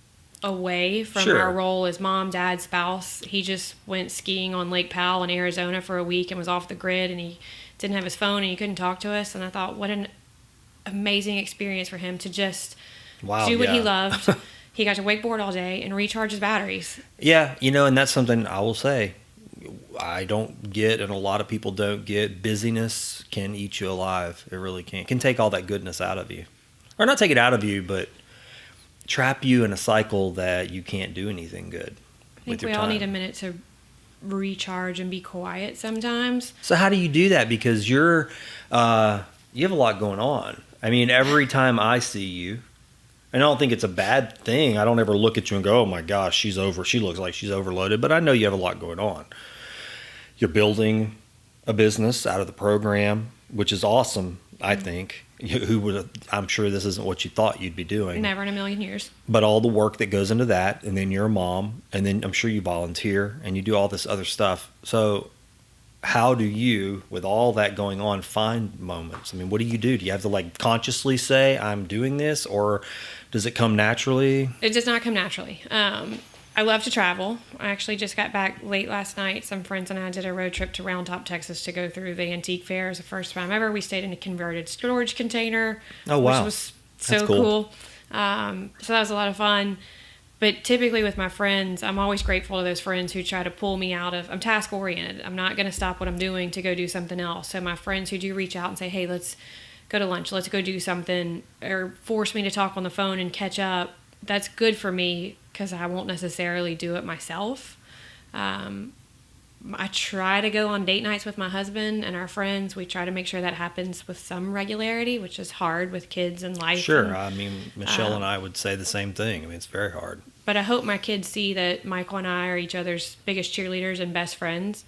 away from our role as mom, dad, spouse. He just went skiing on Lake Powell in Arizona for a week and was off the grid, and he didn't have his phone and he couldn't talk to us. And I thought, what an amazing experience for him to just do what he loved. He got to wakeboard all day and recharge his batteries. Yeah, you know, and that's something I will say I don't get, and a lot of people don't get. Busyness can eat you alive. It really can. It can take all that goodness out of you. Or not take it out of you, but trap you in a cycle that you can't do anything good with your time. I think we all need a minute to recharge and be quiet sometimes. So how do you do that? Because you have a lot going on. I mean, every time I see you, and I don't think it's a bad thing. I don't ever look at you and go, oh my gosh, she looks like she's overloaded. But I know you have a lot going on. You're building a business out of the program, which is awesome, I think. I'm sure this isn't what you thought you'd be doing. Never in a million years. But all the work that goes into that, and then you're a mom, and then I'm sure you volunteer, and you do all this other stuff. So how do you, with all that going on, find moments? I mean, what do you do? Do you have to like consciously say, I'm doing this, or does it come naturally? It does not come naturally. I love to travel. I actually just got back late last night. Some friends and I did a road trip to Round Top, Texas to go through the antique fair. It was the first time ever. We stayed in a converted storage container. Oh, wow. Which was so cool. So that was a lot of fun. But typically with my friends, I'm always grateful to those friends who try to pull me out of, I'm task oriented. I'm not going to stop what I'm doing to go do something else. So my friends who do reach out and say, hey, let's go to lunch, let's go do something, or force me to talk on the phone and catch up, that's good for me because I won't necessarily do it myself. I try to go on date nights with my husband and our friends. We try to make sure that happens with some regularity, which is hard with kids and life. Sure. I mean, Michelle and I would say the same thing. I mean, it's very hard. But I hope my kids see that Michael and I are each other's biggest cheerleaders and best friends.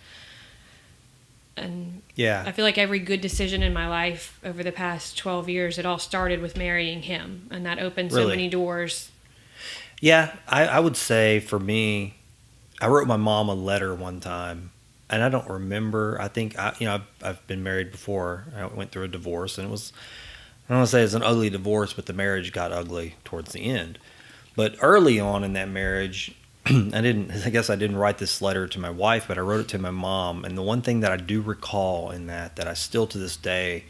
And yeah, I feel like every good decision in my life over the past 12 years, it all started with marrying him. And that opened so many doors. Yeah, I would say for me, I wrote my mom a letter one time and I don't remember. I think I've been married before. I went through a divorce, and it was, I don't want to say it's an ugly divorce, but the marriage got ugly towards the end. But early on in that marriage, I guess I didn't write this letter to my wife, but I wrote it to my mom. And the one thing that I do recall in that I still to this day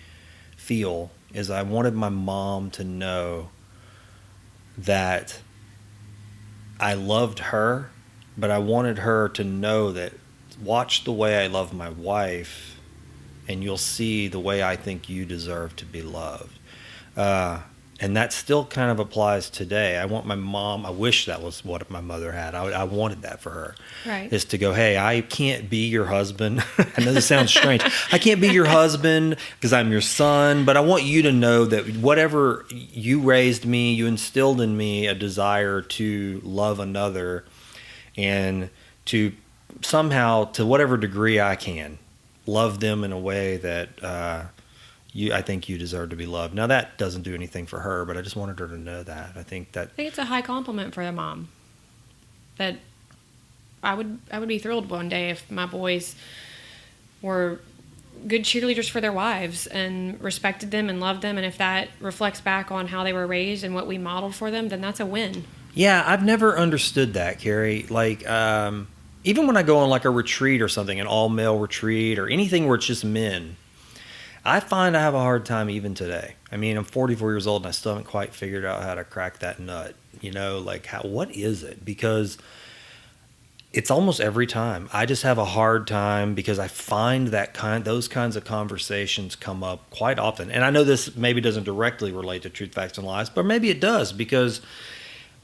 feel, is I wanted my mom to know that I loved her, but I wanted her to know that, watch the way I love my wife, and you'll see the way I think you deserve to be loved. And that still kind of applies today. I want my mom, I wish that was what my mother had. I wanted that for her. Right. Is to go, hey, I can't be your husband. I know this sounds strange. I can't be your husband because I'm your son, but I want you to know that whatever you raised me, you instilled in me a desire to love another, and to somehow, to whatever degree I can, love them in a way that I think you deserve to be loved. Now, that doesn't do anything for her, but I just wanted her to know that. I think it's a high compliment for the mom. That I would be thrilled one day if my boys were good cheerleaders for their wives and respected them and loved them. And if that reflects back on how they were raised and what we modeled for them, then that's a win. Yeah, I've never understood that, Kari. Like, even when I go on like a retreat or something, an all-male retreat or anything where it's just men, I find I have a hard time even today. I mean, I'm 44 years old and I still haven't quite figured out how to crack that nut. Like what is it? Because it's almost every time. I just have a hard time because I find those kinds of conversations come up quite often. And I know this maybe doesn't directly relate to Truth, Facts, and Lies, but maybe it does, because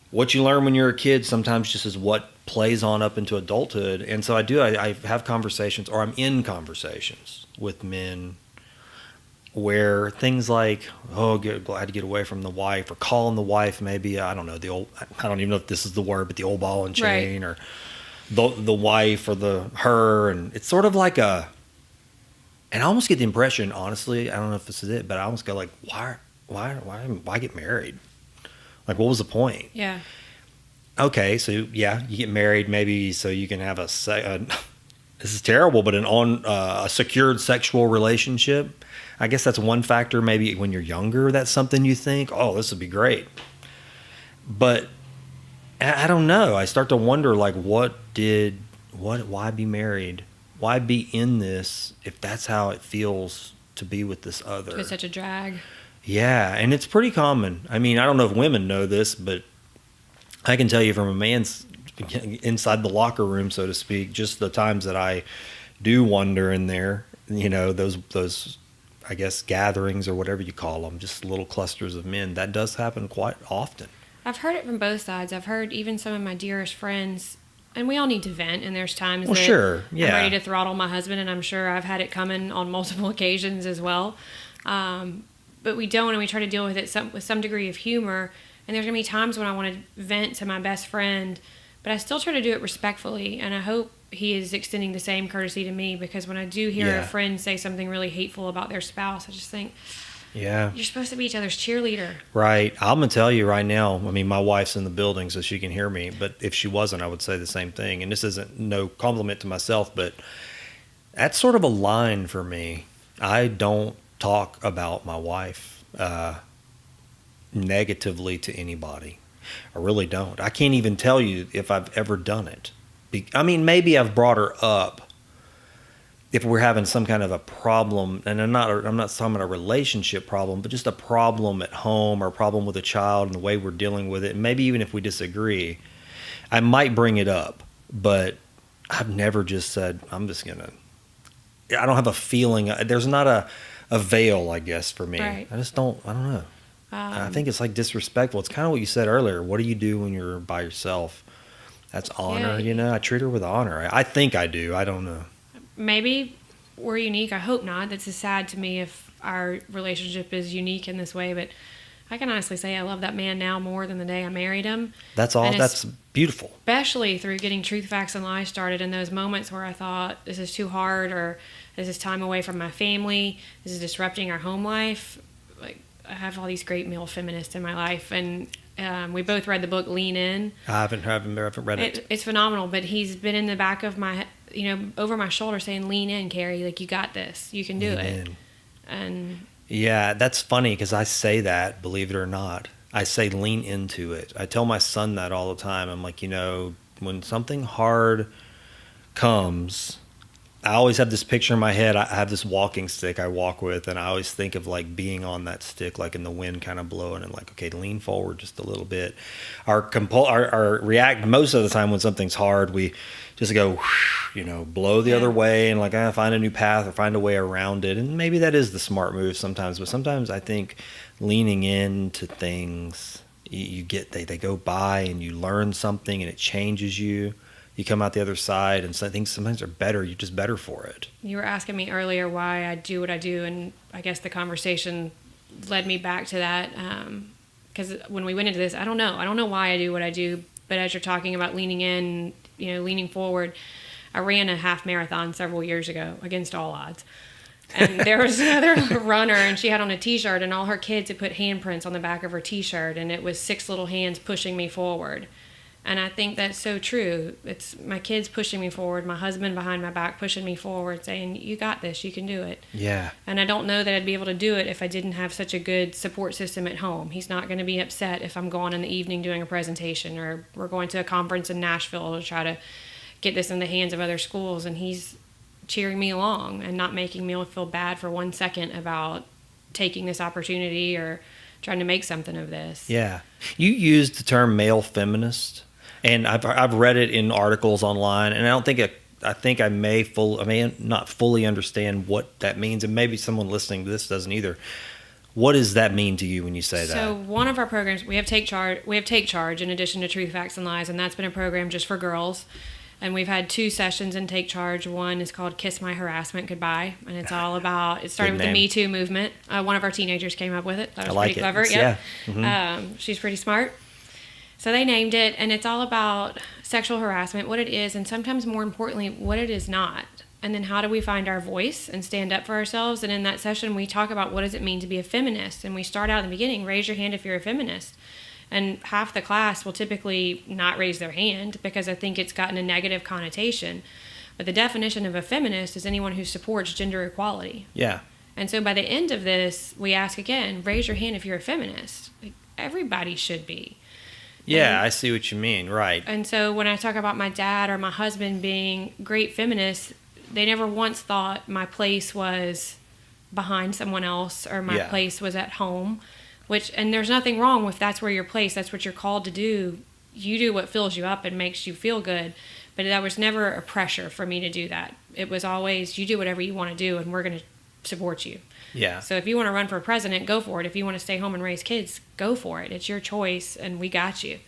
what you learn when you're a kid sometimes just is what plays on up into adulthood. And so I have conversations, or I'm in conversations with men where things like, glad to get away from the wife, or calling the wife maybe, I don't know, I don't even know if this is the word, but the old ball and chain, right, or the wife or her. And it's sort of like and I almost get the impression, honestly, I don't know if this is it, but I almost go like, why get married? Like, what was the point? Yeah. Okay, so yeah, you get married maybe so you can have this is terrible, but a secured sexual relationship. I guess that's one factor. Maybe when you're younger, that's something you think, oh, this would be great. But I don't know. I start to wonder, like, why be married? Why be in this if that's how it feels to be with this other? It's such a drag. Yeah, and it's pretty common. I mean, I don't know if women know this, but I can tell you from a man's inside the locker room, so to speak, just the times that I do wonder in there, those I guess gatherings or whatever you call them, just little clusters of men, that does happen quite often. I've heard it from both sides. I've heard even some of my dearest friends, and we all need to vent, and there's times that sure, yeah, I'm ready to throttle my husband, and I'm sure I've had it coming on multiple occasions as well. But we don't, and we try to deal with it with some degree of humor. And there's going to be times when I want to vent to my best friend, but I still try to do it respectfully, and I hope he is extending the same courtesy to me, because when I do hear a friend say something really hateful about their spouse, I just think, yeah, you're supposed to be each other's cheerleader. Right. I'm going to tell you right now, I mean, my wife's in the building so she can hear me, but if she wasn't, I would say the same thing. And this isn't no compliment to myself, but that's sort of a line for me. I don't talk about my wife negatively to anybody. I really don't. I can't even tell you if I've ever done it. I mean, maybe I've brought her up if we're having some kind of a problem, and I'm not talking about a relationship problem, but just a problem at home or a problem with a child and the way we're dealing with it. And maybe even if we disagree, I might bring it up, but I've never just said, I don't have a feeling. There's not a veil, I guess, for me. Right. I don't know. I think it's like disrespectful. It's kind of what you said earlier. What do you do when you're by yourself? That's honor, I treat her with honor. I think I do. I don't know. Maybe we're unique. I hope not. That's sad to me if our relationship is unique in this way, but I can honestly say I love that man now more than the day I married him. That's all. That's beautiful. Especially through getting Truth, Facts, and Lies started, in those moments where I thought, this is too hard, or this is time away from my family, this is disrupting our home life. Like, I have all these great male feminists in my life, and we both read the book Lean In. I haven't read it. It's phenomenal, but he's been in the back of my, over my shoulder saying, "Lean in, Kari. Like, you got this. You can do Lean it." in. And Yeah, that's funny because I say that, believe it or not. I say lean into it. I tell my son that all the time. I'm like, when something hard comes, I always have this picture in my head. I have this walking stick I walk with, and I always think of like being on that stick, like in the wind kind of blowing, and like, okay, lean forward just a little bit. Our react most of the time when something's hard, we just go, blow the other way, and like, find a new path or find a way around it. And maybe that is the smart move sometimes, but sometimes I think leaning into things, they go by and you learn something and it changes you. You come out the other side, and some things sometimes are better. You're just better for it. You were asking me earlier why I do what I do, and I guess the conversation led me back to that. Because when we went into this, I don't know why I do what I do. But as you're talking about leaning in, leaning forward, I ran a half marathon several years ago against all odds. And there was another runner, and she had on a T-shirt, and all her kids had put handprints on the back of her T-shirt, and it was 6 little hands pushing me forward. And I think that's so true. It's my kids pushing me forward, my husband behind my back pushing me forward, saying, "You got this, you can do it." Yeah. And I don't know that I'd be able to do it if I didn't have such a good support system at home. He's not going to be upset if I'm gone in the evening doing a presentation, or we're going to a conference in Nashville to try to get this in the hands of other schools, and he's cheering me along and not making me feel bad for 1 second about taking this opportunity or trying to make something of this. Yeah. You used the term male feminist. And I've read it in articles online, and I think I may not fully understand what that means, and maybe someone listening to this doesn't either. What does that mean to you when you say that? So one of our programs, we have Take Charge in addition to Truth, Facts, and Lies, and that's been a program just for girls. And we've had 2 sessions in Take Charge. One is called Kiss My Harassment Goodbye, and it's all about, it started with the Me Too movement. One of our teenagers came up with it. That was pretty clever. Yeah. Mm-hmm. She's pretty smart. So they named it, and it's all about sexual harassment, what it is, and sometimes more importantly, what it is not. And then how do we find our voice and stand up for ourselves? And in that session, we talk about what does it mean to be a feminist. And we start out in the beginning, raise your hand if you're a feminist. And half the class will typically not raise their hand because I think it's gotten a negative connotation. But the definition of a feminist is anyone who supports gender equality. Yeah. And so by the end of this, we ask again, raise your hand if you're a feminist. Like, everybody should be. Yeah, I see what you mean. Right. And so when I talk about my dad or my husband being great feminists, they never once thought my place was behind someone else or my place was at home, and there's nothing wrong with that's where your place, that's what you're called to do. You do what fills you up and makes you feel good. But that was never a pressure for me to do that. It was always, you do whatever you want to do and we're going to support you. Yeah. So if you want to run for president, go for it. If you want to stay home and raise kids, go for it. It's your choice, and we got you.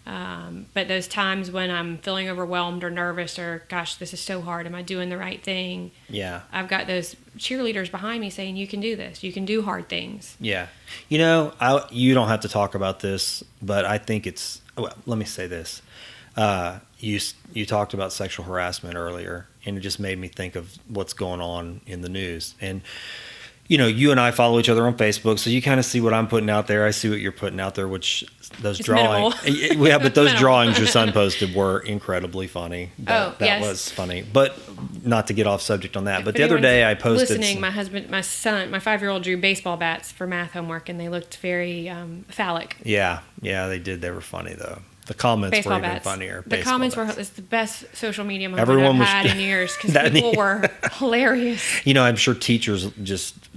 But those times when I'm feeling overwhelmed or nervous or, gosh, this is so hard, am I doing the right thing? Yeah. I've got those cheerleaders behind me saying, you can do this. You can do hard things. Yeah. You don't have to talk about this, but I think let me say this. You talked about sexual harassment earlier, and it just made me think of what's going on in the news. And you and I follow each other on Facebook, so you kind of see what I'm putting out there. I see what you're putting out there, which those drawings. Yeah, but those drawings your son posted were incredibly funny. That was funny. But not to get off subject on that. But the other day I posted. Listening, my 5-year-old drew baseball bats for math homework, and they looked very phallic. Yeah, they did. They were funny though. The comments baseball were even bats. funner. The comments were the best social media moment I've had in years because people were hilarious. I'm sure teachers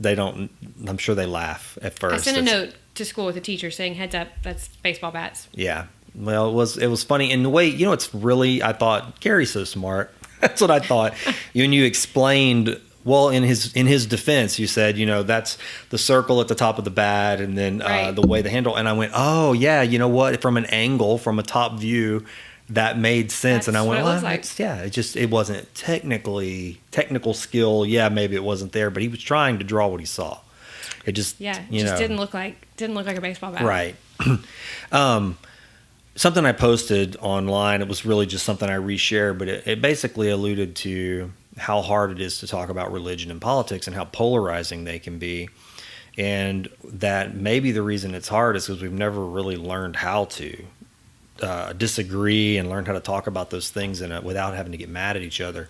I'm sure they laugh at first. I sent a note to school with a teacher saying, heads up, that's baseball bats. Yeah. Well, it was funny. And the way, it's really, I thought, Kari's so smart. That's what I thought. When you explained, well, in his defense, you said, that's the circle at the top of the bat and then the way the handle. And I went, oh, yeah, you know what? From an angle, from a top view, that made sense. And I went, it wasn't technical skill. Yeah, maybe it wasn't there, but he was trying to draw what he saw. It just, didn't look like a baseball bat. Right. Something I posted online, it was really just something I reshared, but it basically alluded to how hard it is to talk about religion and politics and how polarizing they can be. And that maybe the reason it's hard is because we've never really learned how to disagree and learn how to talk about those things without having to get mad at each other.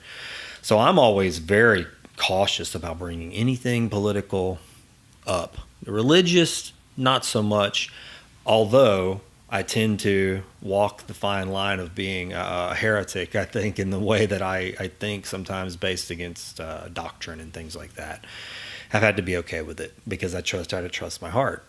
So I'm always very cautious about bringing anything political up. Religious, not so much, although I tend to walk the fine line of being a heretic, I think, in the way that I think sometimes based against doctrine and things like that. I've had to be okay with it because I try to trust my heart.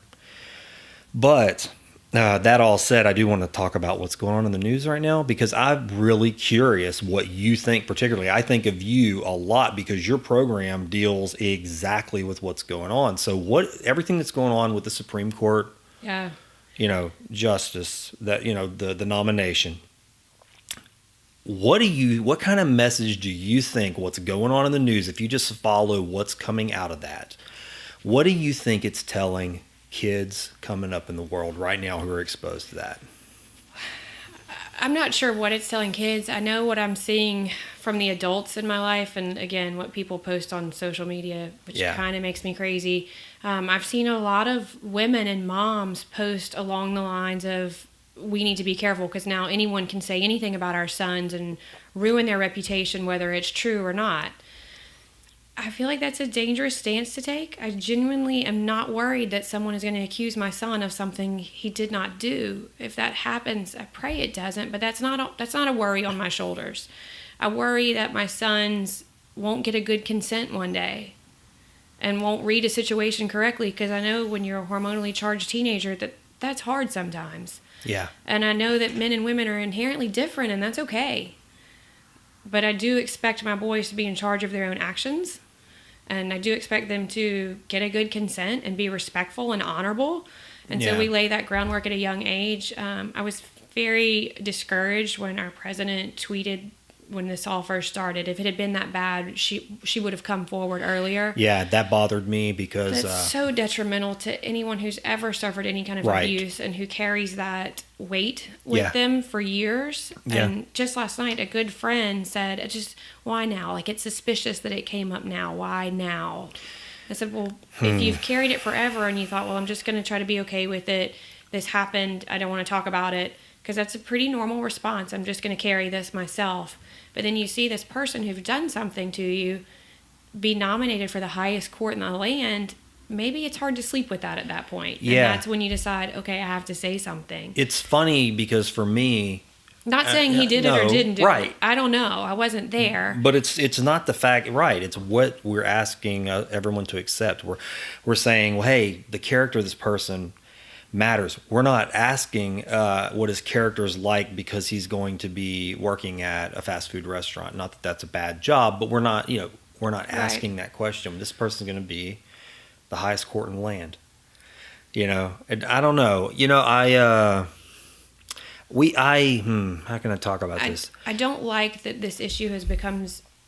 But that all said, I do want to talk about what's going on in the news right now because I'm really curious what you think particularly. I think of you a lot because your program deals exactly with what's going on. So everything that's going on with the Supreme Court, justice, that, the nomination. What kind of message do you think what's going on in the news, if you just follow what's coming out of that, what do you think it's telling kids coming up in the world right now who are exposed to that? I'm not sure what it's telling kids. I know what I'm seeing from the adults in my life, and again, what people post on social media, which kind of makes me crazy. I've seen a lot of women and moms post along the lines of, we need to be careful because now anyone can say anything about our sons and ruin their reputation, whether it's true or not. I feel like that's a dangerous stance to take. I genuinely am not worried that someone is going to accuse my son of something he did not do. If that happens, I pray it doesn't, but that's not a worry on my shoulders. I worry that my sons won't get a good consent one day and won't read a situation correctly, because I know when you're a hormonally charged teenager that's hard sometimes. Yeah. And I know that men and women are inherently different, and that's okay. But I do expect my boys to be in charge of their own actions. And I do expect them to get a good consent and be respectful and honorable. And so we lay that groundwork at a young age. I was very discouraged when our president tweeted when this all first started. If it had been that bad, she would have come forward earlier. Yeah, that bothered me because that's so detrimental to anyone who's ever suffered any kind of abuse and who carries that weight with them for years. Yeah. And just last night, a good friend said, why now? Like, it's suspicious that it came up now. Why now? I said, well, if you've carried it forever and you thought, well, I'm just going to try to be okay with it. This happened. I don't want to talk about it. Because that's a pretty normal response. I'm just going to carry this myself. But then you see this person who's done something to you be nominated for the highest court in the land. Maybe it's hard to sleep with that at that point. Yeah. And that's when you decide, okay, I have to say something. It's funny because for me... Not saying he did it or didn't do it. I don't know. I wasn't there. But it's not the fact, right. It's what we're asking everyone to accept. We're saying, well, hey, the character of this person matters. We're not asking what his character is like because he's going to be working at a fast food restaurant. Not that that's a bad job, but we're not asking that question. This person's going to be the highest court in the land. And I don't know. How can I talk about this? I don't like that this issue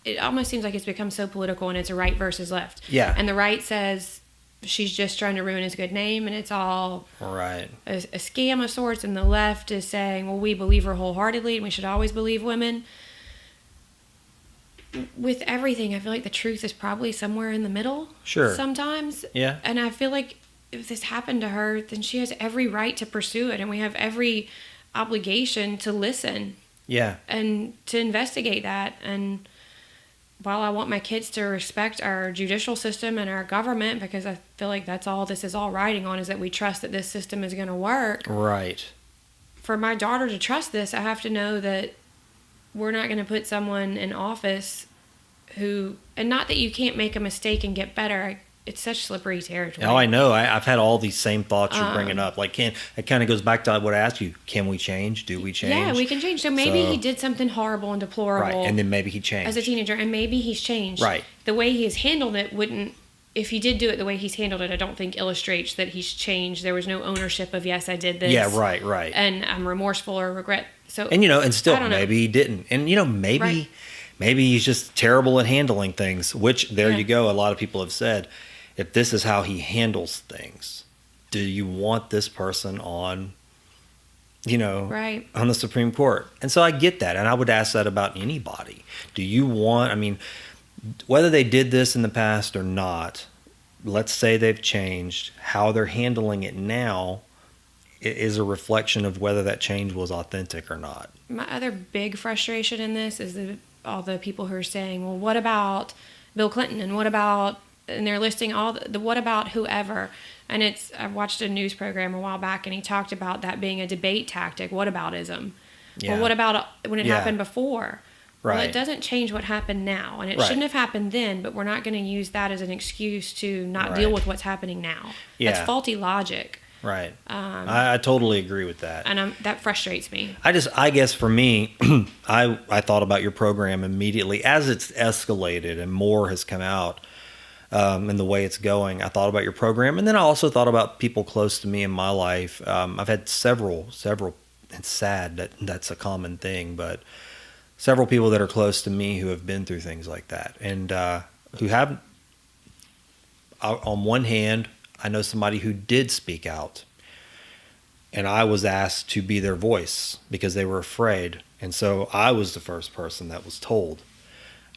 it almost seems like it's become so political, and it's a right versus left. Yeah. And the right says she's just trying to ruin his good name, and it's all right. a scam of sorts. And the left is saying, well, we believe her wholeheartedly and we should always believe women. With everything, I feel like the truth is probably somewhere in the middle. Sure. Sometimes. Yeah. And I feel like if this happened to her, then she has every right to pursue it, and we have every obligation to listen. Yeah. And to investigate that. And while I want my kids to respect our judicial system and our government, because I feel like that's all this is all riding on, is that we trust that this system is going to work. Right. For my daughter to trust this, I have to know that we're not going to put someone in office who, and not that you can't make a mistake and get better. It's such slippery territory. Oh, I know. I've had all these same thoughts you're bringing up. Like, it kind of goes back to what I asked you. Can we change? Do we change? Yeah, we can change. So maybe he did something horrible and deplorable. Right, and then maybe he changed. As a teenager, and maybe he's changed. Right. The way he has handled it wouldn't, if he did do it the way he's handled it, I don't think illustrates that he's changed. There was no ownership of, yes, I did this. Yeah, right. And I'm remorseful or regret. So, and still, maybe he didn't. And, maybe he's just terrible at handling things, which, you go, a lot of people have said, if this is how he handles things, do you want this person on, on the Supreme Court? And so I get that. And I would ask that about anybody. Do you want, whether they did this in the past or not, let's say they've changed, how they're handling it now is a reflection of whether that change was authentic or not. My other big frustration in this is all the people who are saying, well, what about Bill Clinton, and what about, and they're listing all the what about whoever. And I watched a news program a while back, and he talked about that being a debate tactic, whataboutism. Yeah. Well, what about when it happened before? Right. Well, it doesn't change what happened now, and it shouldn't have happened then, but we're not going to use that as an excuse to not deal with what's happening now. Yeah. That's faulty logic. Right. I totally agree with that. And that frustrates me. I guess for me, I thought about your program immediately as it's escalated and more has come out in the way it's going. I thought about your program, and then I also thought about people close to me in my life. I've had several. It's sad that that's a common thing, but several people that are close to me who have been through things like that, and who haven't. On one hand, I know somebody who did speak out, and I was asked to be their voice because they were afraid. And so I was the first person that was told.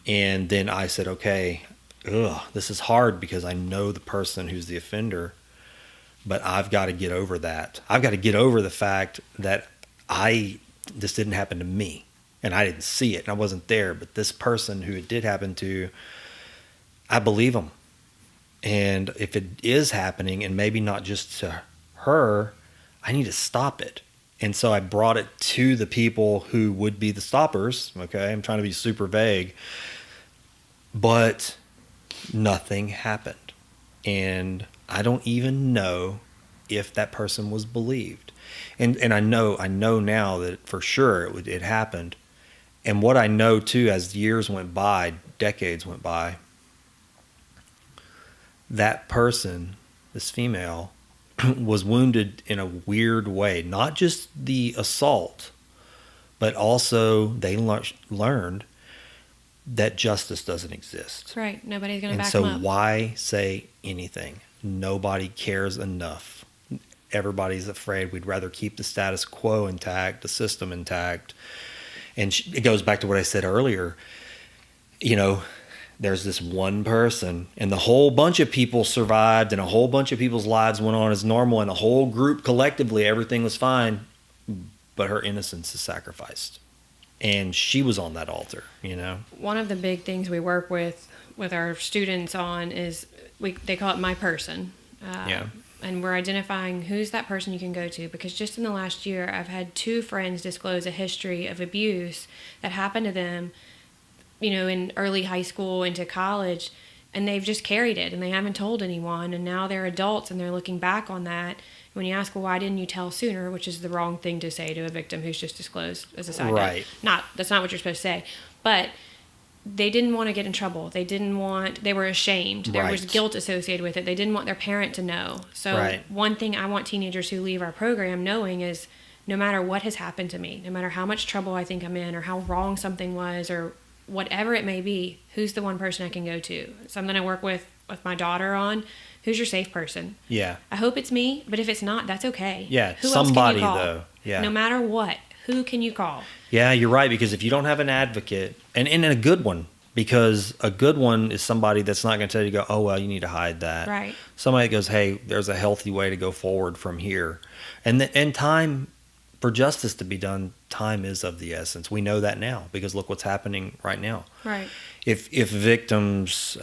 And then I said, okay, this is hard because I know the person who's the offender, but I've got to get over that. I've got to get over the fact that this didn't happen to me, and I didn't see it, and I wasn't there. But this person who it did happen to, I believe them. And if it is happening, and maybe not just to her, I need to stop it. And so I brought it to the people who would be the stoppers. Okay, I'm trying to be super vague. But nothing happened. And I don't even know if that person was believed. And I know now that for sure it happened. And what I know too, as years went by, decades went by, that person, this female, was wounded in a weird way. Not just the assault, but also they learned that justice doesn't exist. Right. Nobody's going to back them up. And so why say anything? Nobody cares enough. Everybody's afraid. We'd rather keep the status quo intact, the system intact. And it goes back to what I said earlier. There's this one person, and the whole bunch of people survived, and a whole bunch of people's lives went on as normal, and a whole group collectively, everything was fine, but her innocence is sacrificed. And she was on that altar, One of the big things we work with our students on is they call it my person. And we're identifying who's that person you can go to, because just in the last year, I've had 2 friends disclose a history of abuse that happened to them, in early high school into college, and they've just carried it and they haven't told anyone, and now they're adults and they're looking back on that. When you ask, well, why didn't you tell sooner, which is the wrong thing to say to a victim who's just disclosed as a side right. note. That's not what you're supposed to say. But they didn't want to get in trouble. They were ashamed. There was guilt associated with it. They didn't want their parent to know. So one thing I want teenagers who leave our program knowing is, no matter what has happened to me, no matter how much trouble I think I'm in, or how wrong something was, or whatever it may be, who's the one person I can go to? Something I work with my daughter on. Who's your safe person? Yeah. I hope it's me, but if it's not, that's okay. Yeah, who somebody else can you call? though. Yeah. No matter what, who can you call? Yeah, you're right, because if you don't have an advocate, and a good one, because a good one is somebody that's not going to tell you, oh, well, you need to hide that. Right. Somebody that goes, hey, there's a healthy way to go forward from here. And time for justice to be done, time is of the essence. We know that now, because look what's happening right now. Right. If victims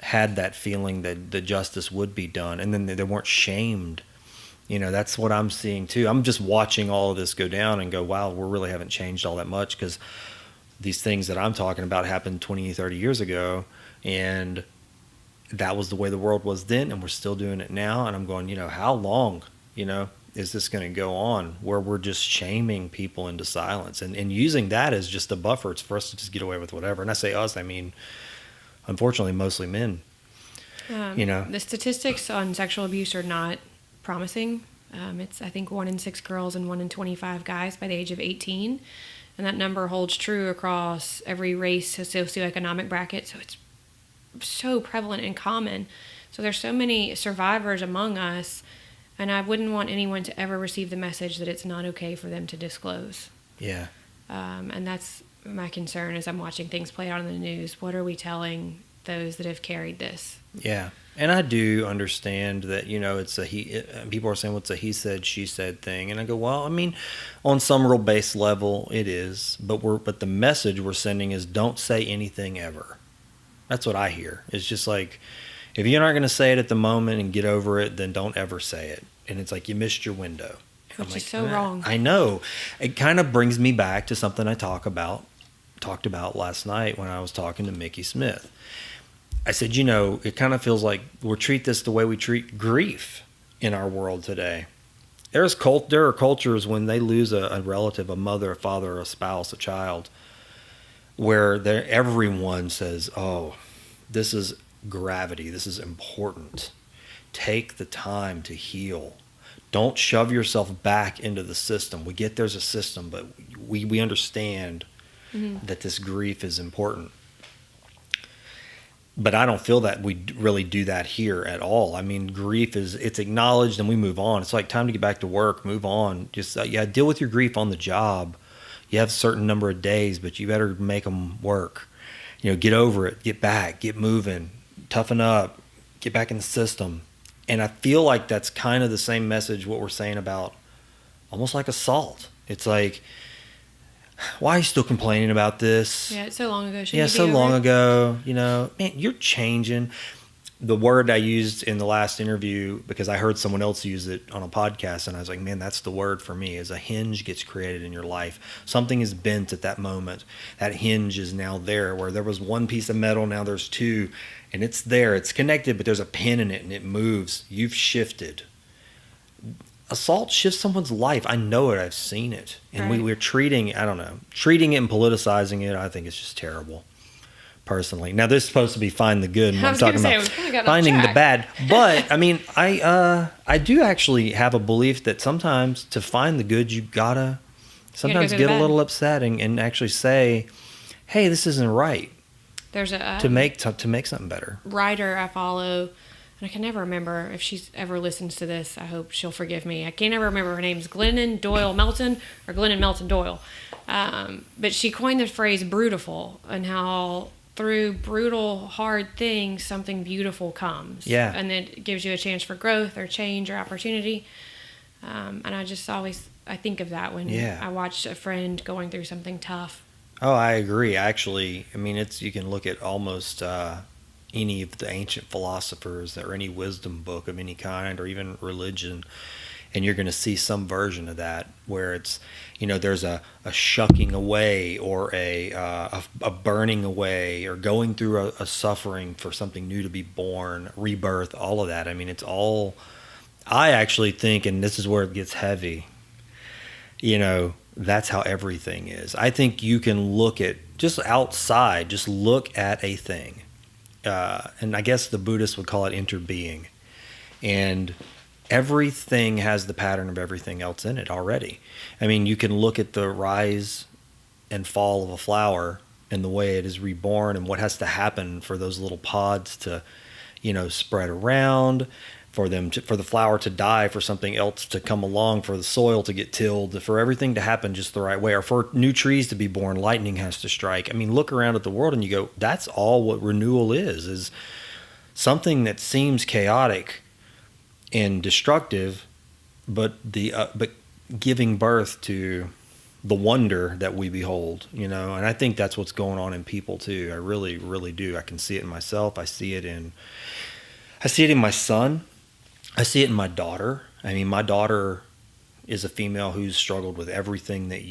had that feeling that the justice would be done, and then they weren't shamed, that's what I'm seeing too. I'm just watching all of this go down and go, wow, we really haven't changed all that much, because these things that I'm talking about happened 20, 30 years ago, and that was the way the world was then, and we're still doing it now. And I'm going, how long, is this going to go on, where we're just shaming people into silence and using that as just a buffer? It's for us to just get away with whatever. And I say us, I mean, unfortunately, mostly men. The statistics on sexual abuse are not promising. It's, I think, 1 in 6 girls and 1 in 25 guys by the age of 18. And that number holds true across every race, socioeconomic bracket. So it's so prevalent and common. So there's so many survivors among us, and I wouldn't want anyone to ever receive the message that it's not okay for them to disclose. Yeah. And that's my concern as I'm watching things play out in the news. What are we telling those that have carried this? Yeah. And I do understand that, it's people are saying, well, it's a he said, she said thing. And I go, well, I mean, on some real base level, it is. But the message we're sending is don't say anything ever. That's what I hear. It's just like, if you're not going to say it at the moment and get over it, then don't ever say it. And it's like, you missed your window. Which is so wrong. I know. It kind of brings me back to something I talked about last night when I was talking to Mickey Smith. I said, it kind of feels like we treat this the way we treat grief in our world today. There are cultures when they lose a relative, a mother, a father, a spouse, a child, where everyone says, oh, this is gravity. This is important. Take the time to heal. Don't shove yourself back into the system. We get there's a system, but we understand that this grief is important. But I don't feel that we really do that here at all. I mean, grief it's acknowledged and we move on. It's like time to get back to work, move on. Just, deal with your grief on the job. You have a certain number of days, but you better make them work. Get over it, get back, get moving, toughen up, get back in the system. And I feel like that's kind of the same message what we're saying about almost like assault. It's like, why are you still complaining about this? Yeah, it's so long ago. Long ago. Man, you're changing. The word I used in the last interview, because I heard someone else use it on a podcast, and I was like, man, that's the word for me, is a hinge gets created in your life. Something is bent at that moment. That hinge is now there, where there was one piece of metal, now there's two, and it's there. It's connected, but there's a pin in it, and it moves. You've shifted. Assault shifts someone's life. I know it. I've seen it. And right. we're treating it and politicizing it, I think it's just terrible, personally. Now, this is supposed to be find the good, and I'm talking about finding the bad. But, I mean, I do actually have a belief that sometimes to find the good, you gotta sometimes get a little upset and actually say, hey, this isn't right. There's a to make something better. Writer I follow, and I can never remember if she's ever listens to this. I hope she'll forgive me. I can't ever remember her name's Glennon Doyle Melton or Glennon Melton Doyle. But she coined the phrase brutiful, and how through brutal, hard things, something beautiful comes. Yeah. And it gives you a chance for growth or change or opportunity. And I just always, I think of that when I watch a friend going through something tough. Oh, I agree. Actually, I mean, you can look at almost any of the ancient philosophers or any wisdom book of any kind, or even religion, and you're going to see some version of that where it's, there's a shucking away or a burning away or going through a suffering for something new to be born, rebirth, all of that. I mean, it's all, I actually think, and this is where it gets heavy, that's how everything is. I think you can look at just outside, just look at a thing. And I guess the Buddhists would call it interbeing. And everything has the pattern of everything else in it already. I mean, you can look at the rise and fall of a flower and the way it is reborn and what has to happen for those little pods to, spread around, for the flower to die, for something else to come along, for the soil to get tilled, for everything to happen just the right way, or for new trees to be born, lightning has to strike. I mean, look around at the world and you go, that's all what renewal is something that seems chaotic and destructive, but giving birth to the wonder that we behold, and I think that's what's going on in people too. I really, really do. I can see it in myself. I see it in my son. I see it in my daughter. I mean, my daughter is a female who's struggled with everything that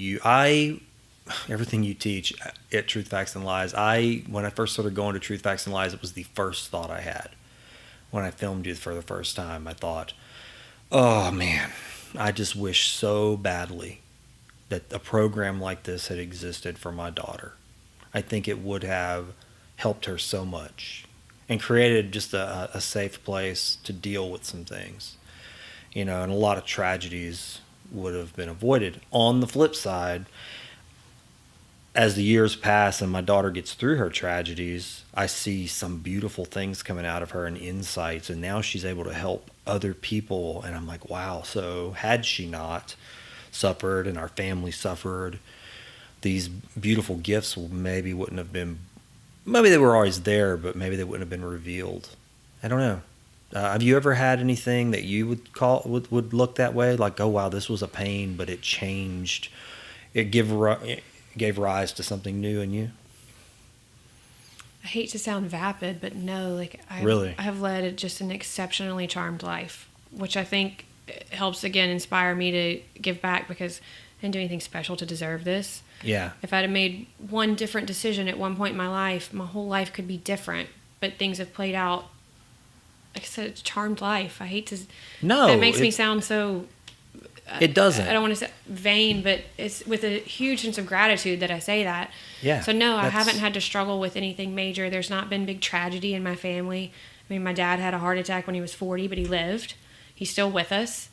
everything you teach at Truth, Facts, and Lies. When I first started going to Truth, Facts, and Lies, it was the first thought I had. When I filmed you for the first time, I thought, oh man, I just wish so badly that a program like this had existed for my daughter. I think it would have helped her so much and created just a safe place to deal with some things, and a lot of tragedies would have been avoided. On the flip side, as the years pass and my daughter gets through her tragedies, I see some beautiful things coming out of her and insights, and now she's able to help other people, and I'm like, wow, so had she not suffered and our family suffered, these beautiful gifts maybe wouldn't have been, maybe they were always there, but maybe they wouldn't have been revealed. I don't know. Have you ever had anything that you would look that way? Like, oh wow, this was a pain, but it changed. It gave rise to something new in you. I hate to sound vapid, but no, like Really? I have led just an exceptionally charmed life, which I think helps again inspire me to give back because I didn't do anything special to deserve this. Yeah. If I'd have made one different decision at one point in my life, my whole life could be different. But things have played out. Like I said, it's a charmed life. I hate to. No, That makes me sound so. It doesn't. I don't want to say vain, but it's with a huge sense of gratitude that I say that. Yeah. So no, I haven't had to struggle with anything major. There's not been big tragedy in my family. I mean, my dad had a heart attack when he was 40, but he lived. He's still with us.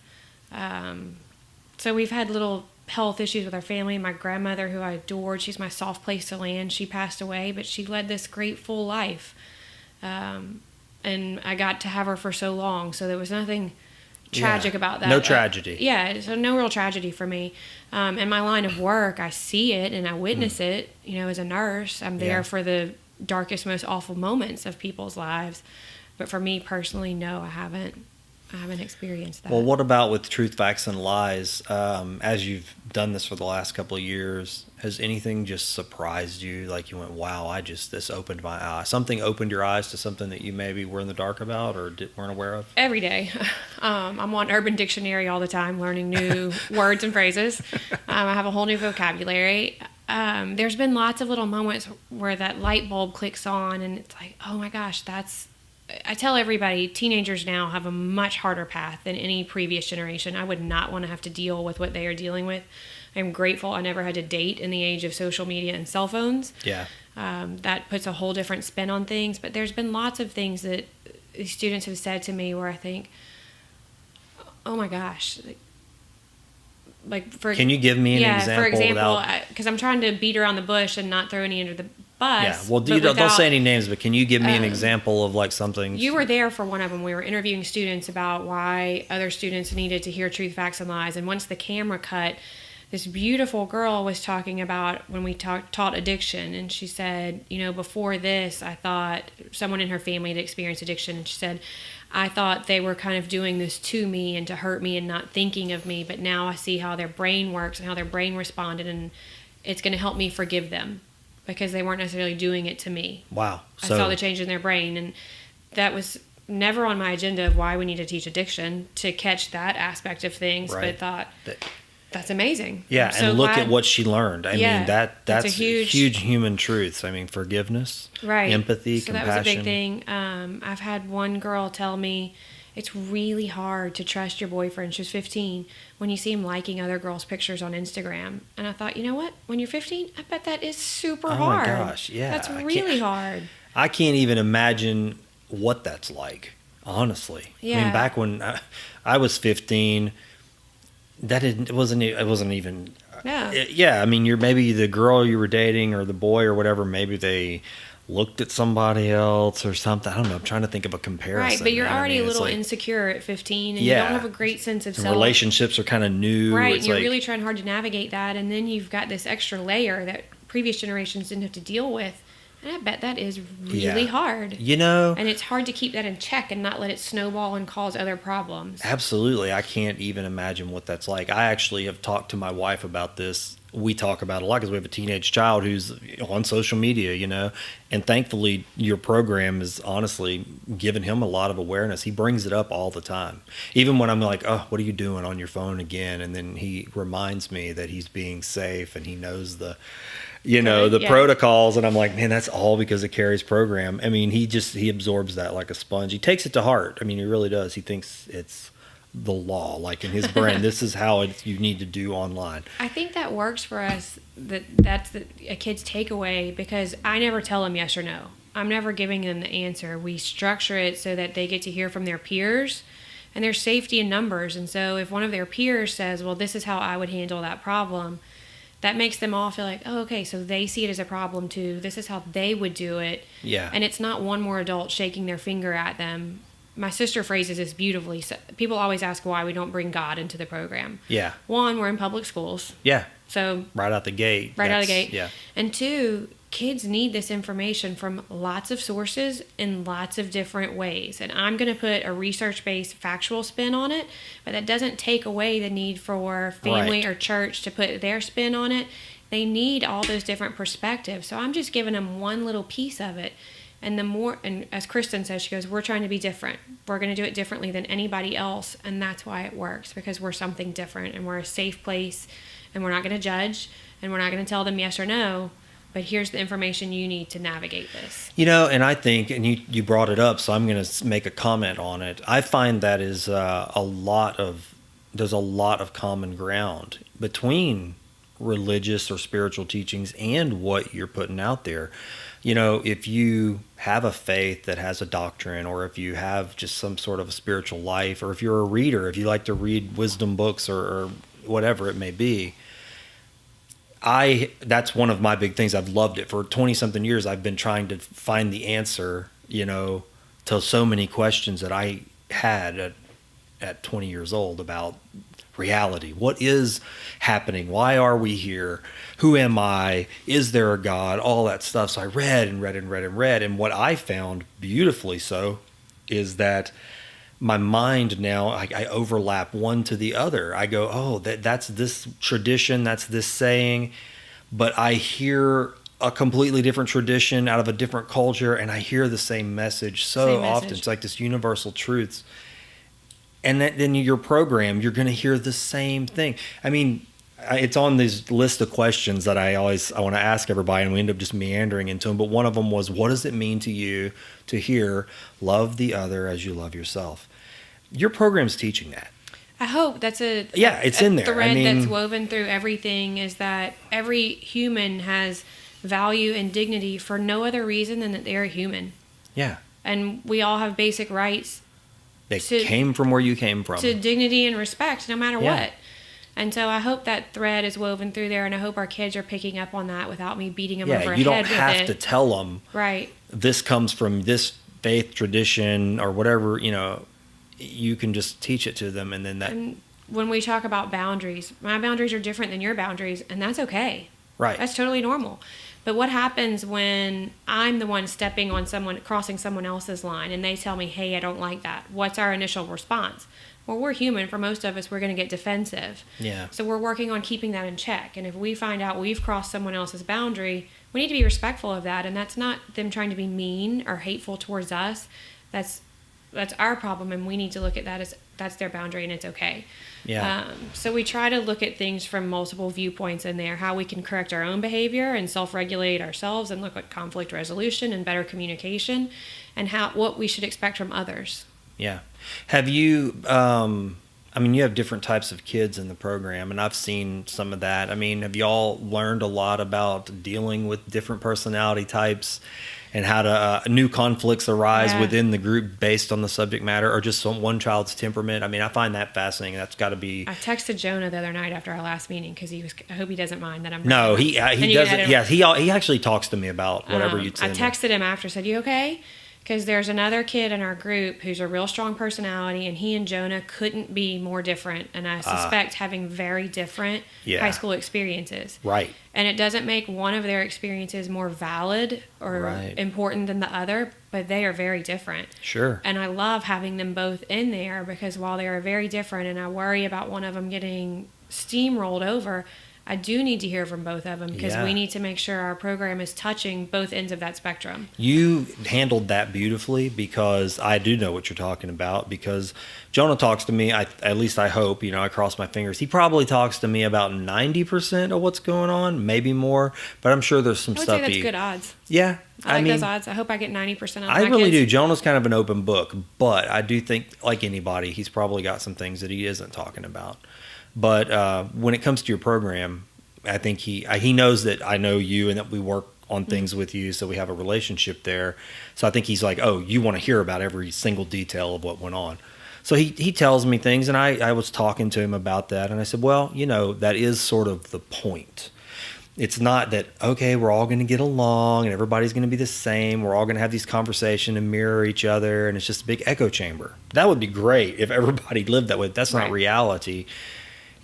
So we've had little health issues with our family. My grandmother, who I adored, she's my soft place to land. She passed away, but she led this great full life. And I got to have her for so long, so there was nothing tragic about that. No tragedy. Yeah, so no real tragedy for me. In my line of work, I see it and I witness it. You know, as a nurse, I'm there for the darkest, most awful moments of people's lives. But for me personally, no, I haven't experienced that. Well, what about with Truth, Facts, and Lies? As you've done this for the last couple of years, has anything just surprised you? Like you went, wow, this opened my eyes. Something opened your eyes to something that you maybe were in the dark about or weren't aware of? Every day. I'm on Urban Dictionary all the time, learning new words and phrases. I have a whole new vocabulary. There's been lots of little moments where that light bulb clicks on and it's like, oh my gosh, I tell everybody, teenagers now have a much harder path than any previous generation. I would not want to have to deal with what they are dealing with. I'm grateful I never had to date in the age of social media and cell phones. Yeah. That puts a whole different spin on things. But there's been lots of things that these students have said to me where I think, oh my gosh. Can you give me an example? For example, because I'm trying to beat around the bush and not throw any under the bus. Yeah, well, don't say any names, but can you give me an example of like something? You were there for one of them. We were interviewing students about why other students needed to hear Truth, Facts, and Lies. And once the camera cut, this beautiful girl was talking about when we taught addiction. And she said, you know, before this, I thought someone in her family had experienced addiction. And she said, I thought they were kind of doing this to me and to hurt me and not thinking of me. But now I see how their brain works and how their brain responded. And it's going to help me forgive them because they weren't necessarily doing it to me. Wow. I saw the change in their brain. And that was never on my agenda of why we need to teach addiction, to catch that aspect of things. Right. But thought, that's amazing. Yeah, and look at what she learned. I mean, that's a huge human truths. I mean, forgiveness, right, empathy, so compassion. That was a big thing. I've had one girl tell me it's really hard to trust your boyfriend. She was 15 when you see him liking other girls' pictures on Instagram. And I thought, you know what? When you're 15, I bet that is super hard. Oh my gosh, yeah. That's really hard. I can't even imagine what that's like, honestly. Yeah. I mean, back when I was 15, it wasn't even. Yeah. I mean, maybe the girl you were dating or the boy or whatever, maybe they looked at somebody else or something. I don't know. I'm trying to think of a comparison. Right, but you're already a little like, insecure at 15, and you don't have a great sense of self. Relationships are kind of new. Right, it's and you're really trying hard to navigate that, and then you've got this extra layer that previous generations didn't have to deal with. And I bet that is really hard. You know. And it's hard to keep that in check and not let it snowball and cause other problems. Absolutely. I can't even imagine what that's like. I actually have talked to my wife about this. We talk about it a lot because we have a teenage child who's on social media, you know. And thankfully, your program has honestly given him a lot of awareness. He brings it up all the time. Even when I'm like, oh, what are you doing on your phone again? And then he reminds me that he's being safe and he knows the protocols, and I'm like, man, that's all because of Kari's program. I mean, he absorbs that like a sponge. He takes it to heart. I mean, he really does. He thinks it's the law, like in his brain. This is how you need to do online. I think that works for us. That's a kid's takeaway, because I never tell them yes or no. I'm never giving them the answer. We structure it so that they get to hear from their peers, and there's safety in numbers. And so if one of their peers says, well, this is how I would handle that problem, that makes them all feel like, oh, okay, so they see it as a problem too. This is how they would do it. Yeah. And it's not one more adult shaking their finger at them. My sister phrases this beautifully. So people always ask why we don't bring God into the program. Yeah. One, we're in public schools. Yeah. So right out the gate. Yeah. Yeah. And two, kids need this information from lots of sources in lots of different ways. And I'm going to put a research-based factual spin on it, but that doesn't take away the need for family Right. or church to put their spin on it. They need all those different perspectives. So I'm just giving them one little piece of it. And and as Kristen says, she goes, we're trying to be different. We're going to do it differently than anybody else. And that's why it works, because we're something different and we're a safe place and we're not going to judge and we're not going to tell them yes or no. But here's the information you need to navigate this. And I think, and you brought it up, so I'm going to make a comment on it. I find that is there's a lot of common ground between religious or spiritual teachings and what you're putting out there. If you have a faith that has a doctrine, or if you have just some sort of a spiritual life, or if you're a reader, if you like to read wisdom books or whatever it may be, that's one of my big things. I've loved it. For 20 something years, I've been trying to find the answer, to so many questions that I had at 20 years old about reality. What is happening? Why are we here? Who am I? Is there a God? All that stuff. So I read and read and read and read. And what I found, beautifully so, is that my mind now, I overlap one to the other. I go, oh, that's this tradition, that's this saying, but I hear a completely different tradition out of a different culture, and I hear the same message so often. It's like this universal truths. And then your program, you're going to hear the same thing. I mean, it's on this list of questions that I want to ask everybody, and we end up just meandering into them. But one of them was, what does it mean to you to hear, love the other as you love yourself? Your program's teaching that. I hope that's it's in there. Thread that's woven through everything is that every human has value and dignity for no other reason than that they're a human. Yeah. And we all have basic rights. They came from where you came from. To dignity and respect, no matter what. And so I hope that thread is woven through there, and I hope our kids are picking up on that without me beating them over the head with it. You don't have to tell them, right, this comes from this faith tradition or whatever, you can just teach it to them, and then that... And when we talk about boundaries, my boundaries are different than your boundaries, and that's okay. Right. That's totally normal. But what happens when I'm the one stepping on crossing someone else's line, and they tell me, hey, I don't like that? What's our initial response? Well, we're human. For most of us, we're going to get defensive. Yeah. So we're working on keeping that in check. And if we find out we've crossed someone else's boundary, we need to be respectful of that. And that's not them trying to be mean or hateful towards us. That's our problem, and we need to look at that as that's their boundary, and it's okay. Yeah. So we try to look at things from multiple viewpoints in there, how we can correct our own behavior and self-regulate ourselves, and look at conflict resolution and better communication, and what we should expect from others. Yeah. Have you, you have different types of kids in the program, and I've seen some of that. I mean, have you all learned a lot about dealing with different personality types and how to new conflicts arise within the group based on the subject matter, or just one child's temperament? I mean, I find that fascinating. That's got to be... I texted Jonah the other night after our last meeting because I hope he doesn't mind that I'm... No, he doesn't. Yeah, he actually talks to me about whatever you send. I texted him after, said, you okay? Because there's another kid in our group who's a real strong personality, and he and Jonah couldn't be more different. And I suspect having very different high school experiences. Right. And it doesn't make one of their experiences more valid or important than the other, but they are very different. Sure. And I love having them both in there, because while they are very different, and I worry about one of them getting steamrolled over, I do need to hear from both of them, because we need to make sure our program is touching both ends of that spectrum. You handled that beautifully, because I do know what you're talking about, because Jonah talks to me, at least I hope, I cross my fingers. He probably talks to me about 90% of what's going on, maybe more, but I'm sure there's some stuff. I would say that's good odds. Yeah. I like those odds. I hope I get 90% of my I really kids. do. Jonah's kind of an open book, but I do think, like anybody, he's probably got some things that he isn't talking about. But when it comes to your program, I think he knows that I know you and that we work on things with you, so we have a relationship there. So I think he's like, oh, you want to hear about every single detail of what went on. So he tells me things, and I was talking to him about that, and I said, well, that is sort of the point. It's not that, okay, we're all going to get along and everybody's going to be the same. We're all going to have these conversations and mirror each other, and it's just a big echo chamber. That would be great if everybody lived that way. That's not reality.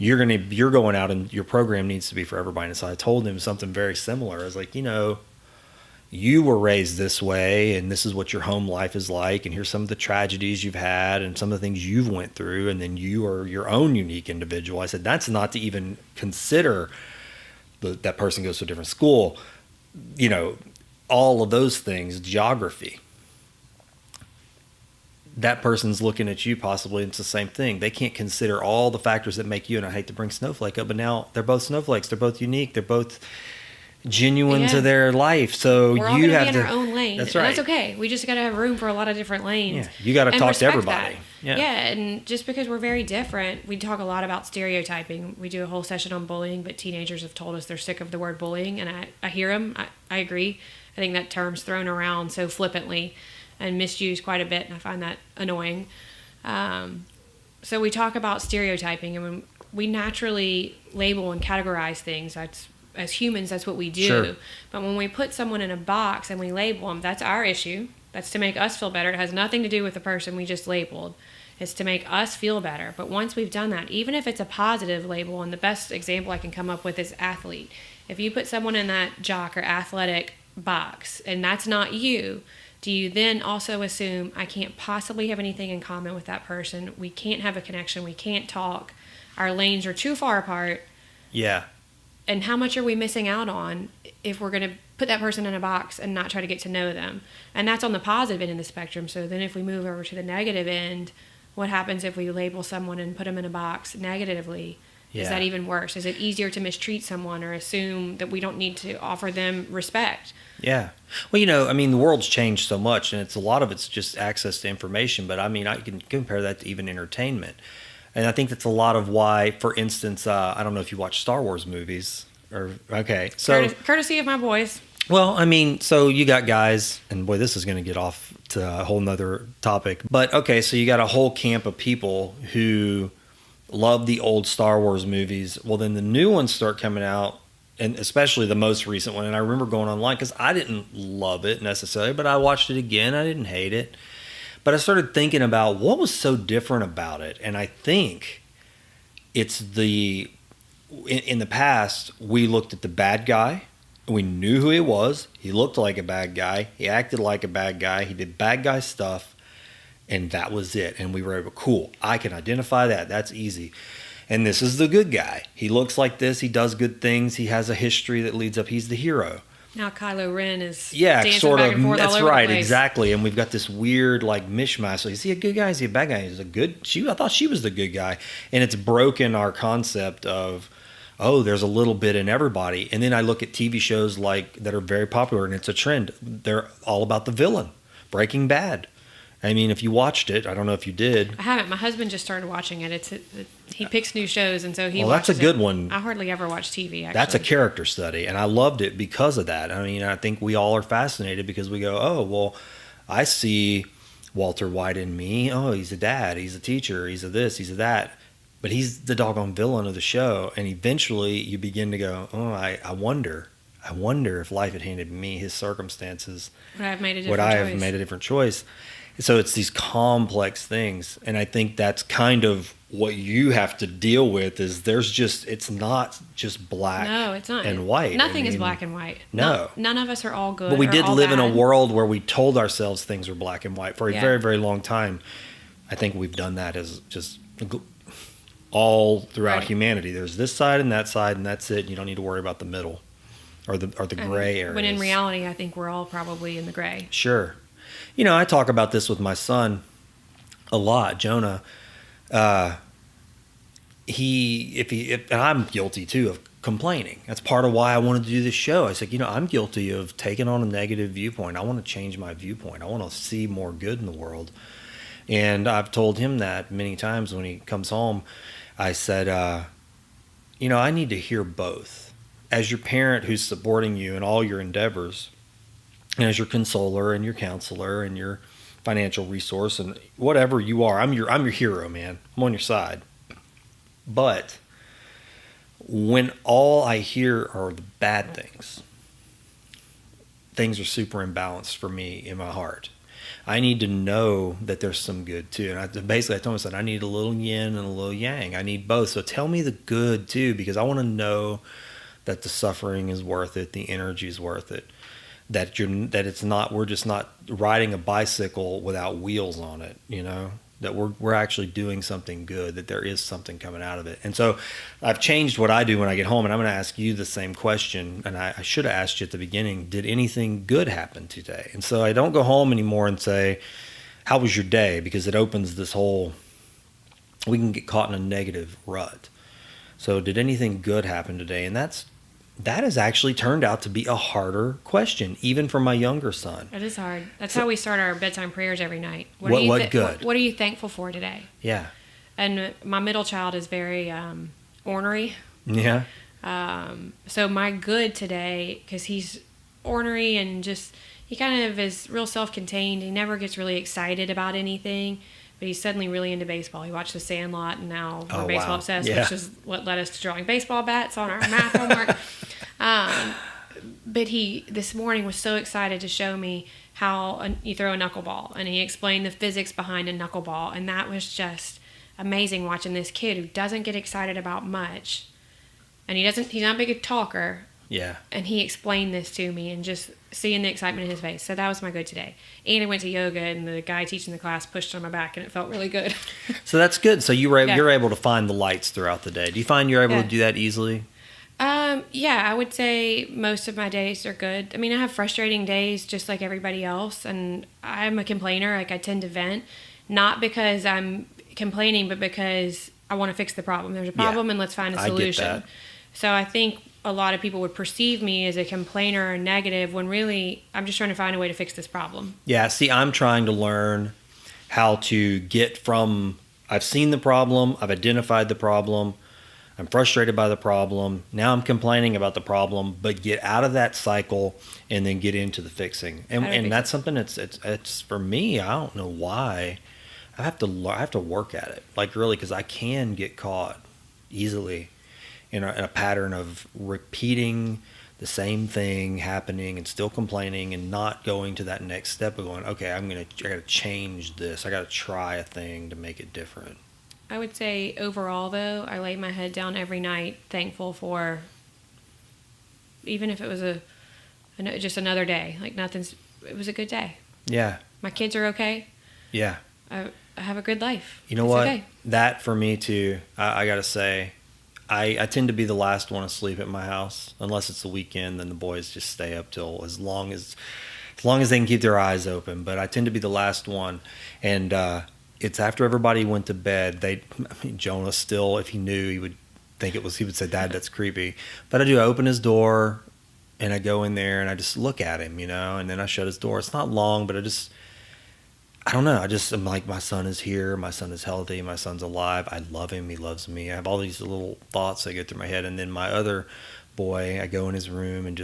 You're going out, and your program needs to be for everybody. And so I told him something very similar. I was like, you were raised this way and this is what your home life is like, and here's some of the tragedies you've had and some of the things you've went through, and then you are your own unique individual. I said, that's not to even consider that person goes to a different school, all of those things, geography. That person's looking at you possibly, it's the same thing. They can't consider all the factors that make you, and I hate to bring Snowflake up, but now they're both snowflakes. They're both unique. They're both genuine to their life. So we're all you gonna have be in our own lane. That's right. And that's okay. We just got to have room for a lot of different lanes. Yeah, you got to talk to everybody. Yeah, and just because we're very different, we talk a lot about stereotyping. We do a whole session on bullying, but teenagers have told us they're sick of the word bullying, and I hear them. I agree. I think that term's thrown around so flippantly and misused quite a bit, and I find that annoying. So we talk about stereotyping, and when we naturally label and categorize things. As humans, that's what we do. Sure. But when we put someone in a box and we label them, that's our issue. That's to make us feel better. It has nothing to do with the person we just labeled. It's to make us feel better. But once we've done that, even if it's a positive label, and the best example I can come up with is athlete. If you put someone in that jock or athletic box and that's not you, do you then also assume I can't possibly have anything in common with that person? We can't have a connection. We can't talk. Our lanes are too far apart. Yeah. And how much are we missing out on if we're going to put that person in a box and not try to get to know them? And that's on the positive end of the spectrum. So then if we move over to the negative end, what happens if we label someone and put them in a box negatively? Yeah. Is that even worse? Is it easier to mistreat someone or assume that we don't need to offer them respect? Yeah. Well, the world's changed so much, and a lot of it's just access to information. But I can compare that to even entertainment. And I think that's a lot of why, for instance, I don't know if you watch Star Wars movies. So courtesy of my boys. Well, so you got guys, and boy, this is going to get off to a whole nother topic. But so you got a whole camp of people who love the old Star Wars movies. Well, then the new ones start coming out, and especially the most recent one. And I remember going online because I didn't love it necessarily, but I watched it again. I didn't hate it. But I started thinking about what was so different about it. And I think it's in the past, we looked at the bad guy. We knew who he was. He looked like a bad guy. He acted like a bad guy. He did bad guy stuff. And that was it. And we were able, cool, I can identify that. That's easy. And this is the good guy. He looks like this. He does good things. He has a history that leads up. He's the hero. Now Kylo Ren is dancing back and forth that's all over right, the place. Exactly. And we've got this weird mishmash. So is he a good guy? Is he a bad guy? I thought she was the good guy. And it's broken our concept of, there's a little bit in everybody. And then I look at TV shows that are very popular, and it's a trend. They're all about the villain. Breaking Bad. If you watched it, I don't know if you did. I haven't. My husband just started watching it. He picks new shows, and so he watches that's a good one. I hardly ever watch TV, actually. That's a character study, and I loved it because of that. I think we all are fascinated because we go, I see Walter White in me. Oh, he's a dad. He's a teacher. He's a this. He's a that. But he's the doggone villain of the show, and eventually you begin to go, I wonder if life had handed me his circumstances. Would I have made a different choice? So it's these complex things, and I think that's kind of what you have to deal with. Is it's not just black. No, it's not. And white. Nothing is black and white. No, none of us are all good. But we did live bad. in a world where we told ourselves things were black and white for a very, very long time. I think we've done that as just all throughout humanity. There's this side and that's it. You don't need to worry about the middle or the gray areas. When in reality, I think we're all probably in the gray. Sure. I talk about this with my son a lot, Jonah. And I'm guilty too of complaining. That's part of why I wanted to do this show. I said, I'm guilty of taking on a negative viewpoint. I want to change my viewpoint. I want to see more good in the world. And I've told him that many times when he comes home. I said, I need to hear both. As your parent who's supporting you in all your endeavors, and as your consoler and your counselor and your financial resource and whatever you are, I'm your hero, man. I'm on your side. But when all I hear are the bad things are super imbalanced for me in my heart. I need to know that there's some good too. And I told him, I said, I need a little yin and a little yang. I need both. So tell me the good too, because I want to know that the suffering is worth it. The energy is worth it. that it's not, we're just not riding a bicycle without wheels on it, that we're actually doing something good, that there is something coming out of it. And so I've changed what I do when I get home, and I'm going to ask you the same question. And I should have asked you at the beginning, did anything good happen today? And so I don't go home anymore and say, how was your day? Because it opens this whole, we can get caught in a negative rut. So did anything good happen today? And that has actually turned out to be a harder question, even for my younger son. It is hard. That's how we start our bedtime prayers every night. What good? What are you thankful for today? Yeah. And my middle child is very ornery. Yeah. So my good today, because he's ornery and just, he kind of is real self-contained. He never gets really excited about anything. But he's suddenly really into baseball. He watched The Sandlot, and now we're baseball obsessed, which is what led us to drawing baseball bats on our math homework. But he, this morning, was so excited to show me how you throw a knuckleball. And he explained the physics behind a knuckleball. And that was just amazing, watching this kid who doesn't get excited about much. And he's not a big talker. Yeah. And he explained this to me, and just seeing the excitement in his face. So that was my good today. And I went to yoga, and the guy teaching the class pushed on my back, and it felt really good. So that's good. So you're able to find the lights throughout the day. Do you find you're able to do that easily? Yeah, I would say most of my days are good. I mean, I have frustrating days just like everybody else, and I'm a complainer. Like, I tend to vent, not because I'm complaining, but because I want to fix the problem. There's a problem, and let's find a solution. I get that. So I think a lot of people would perceive me as a complainer or negative, when really I'm just trying to find a way to fix this problem. Yeah, see, I'm trying to learn how to get from, I've seen the problem, I've identified the problem, I'm frustrated by the problem, now I'm complaining about the problem, but get out of that cycle and then get into the fixing. And that's something it's for me, I don't know why. I have to work at it, like, really, because I can get caught easily in a pattern of repeating the same thing happening and still complaining, and not going to that next step of going, okay, I got to change this. I got to try a thing to make it different. I would say overall, though, I lay my head down every night, thankful for, even if it was just another day, like it was a good day. Yeah. My kids are okay. Yeah. I have a good life. You know what? Okay. That for me too, I got to say, I tend to be the last one asleep at my house. Unless it's the weekend, then the boys just stay up till as long as they can keep their eyes open. But I tend to be the last one. And it's after everybody went to bed. Jonah still, if he knew, he would say, Dad, that's creepy. But I open his door, and I go in there, and I just look at him, and then I shut his door. It's not long, but I don't know. I'm like, my son is here. My son is healthy. My son's alive. I love him. He loves me. I have all these little thoughts that go through my head. And then my other boy, I go in his room, and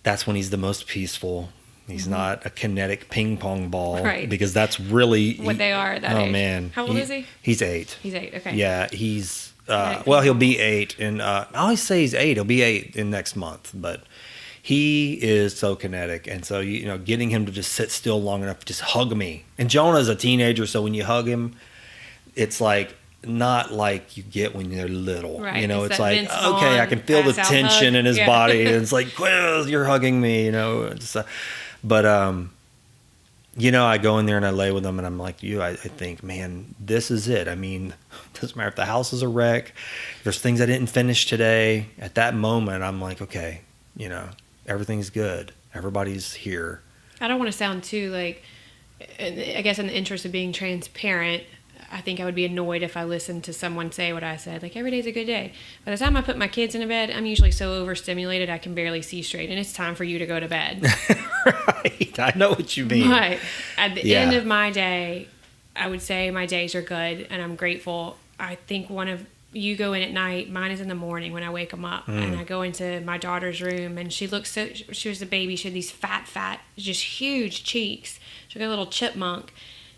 that's when he's the most peaceful. He's not a kinetic ping pong ball. Right. Because that's really what they are at that age. Oh, man. How old is he? He's 8. He's 8. Okay. Yeah. He's, he'll be 8. And I always say he's 8. He'll be 8 in next month. But he is so kinetic, and so getting him to just sit still long enough to just hug me. And Jonah's a teenager, so when you hug him, it's like not like you get when you're little. Right. It's like, okay, I can feel the tension in his body, and it's like, well, you're hugging me, But I go in there and I lay with him, and I'm like you. I think, man, this is it. I mean, it doesn't matter if the house is a wreck. There's things I didn't finish today. At that moment, I'm like, okay, everything's good. Everybody's here. I don't want to sound too I guess in the interest of being transparent, I think I would be annoyed if I listened to someone say what I said, like, every day's a good day. By the time I put my kids into bed, I'm usually so overstimulated I can barely see straight, and it's time for you to go to bed. Right. I know what you mean. But at the end of my day, I would say my days are good, and I'm grateful. I think you go in at night, mine is in the morning when I wake them up, and I go into my daughter's room, and she was a baby, she had these fat, just huge cheeks. She got a little chipmunk,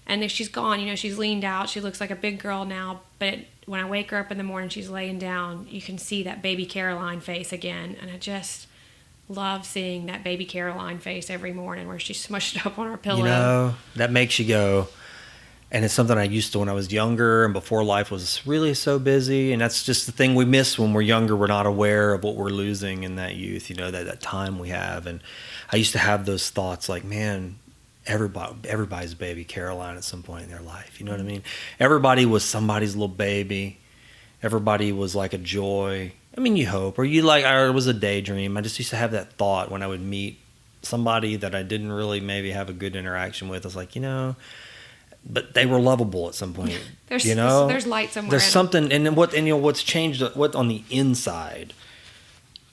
and if she's gone, she's leaned out, she looks like a big girl now, but when I wake her up in the morning, she's laying down, you can see that baby Caroline face again, and I just love seeing that baby Caroline face every morning where she's smushed up on her pillow. That makes you go, And it's something I used to when I was younger and before life was really so busy. And that's just the thing we miss when we're younger. We're not aware of what we're losing in that youth, that time we have. And I used to have those thoughts like, man, everybody's baby Caroline at some point in their life. You know what I mean? Everybody was somebody's little baby. Everybody was like a joy. I mean, you hope, or it was a daydream. I just used to have that thought when I would meet somebody that I didn't really maybe have a good interaction with. I was like, but they were lovable at some point. There's light somewhere. There's something, and what's changed, what on the inside,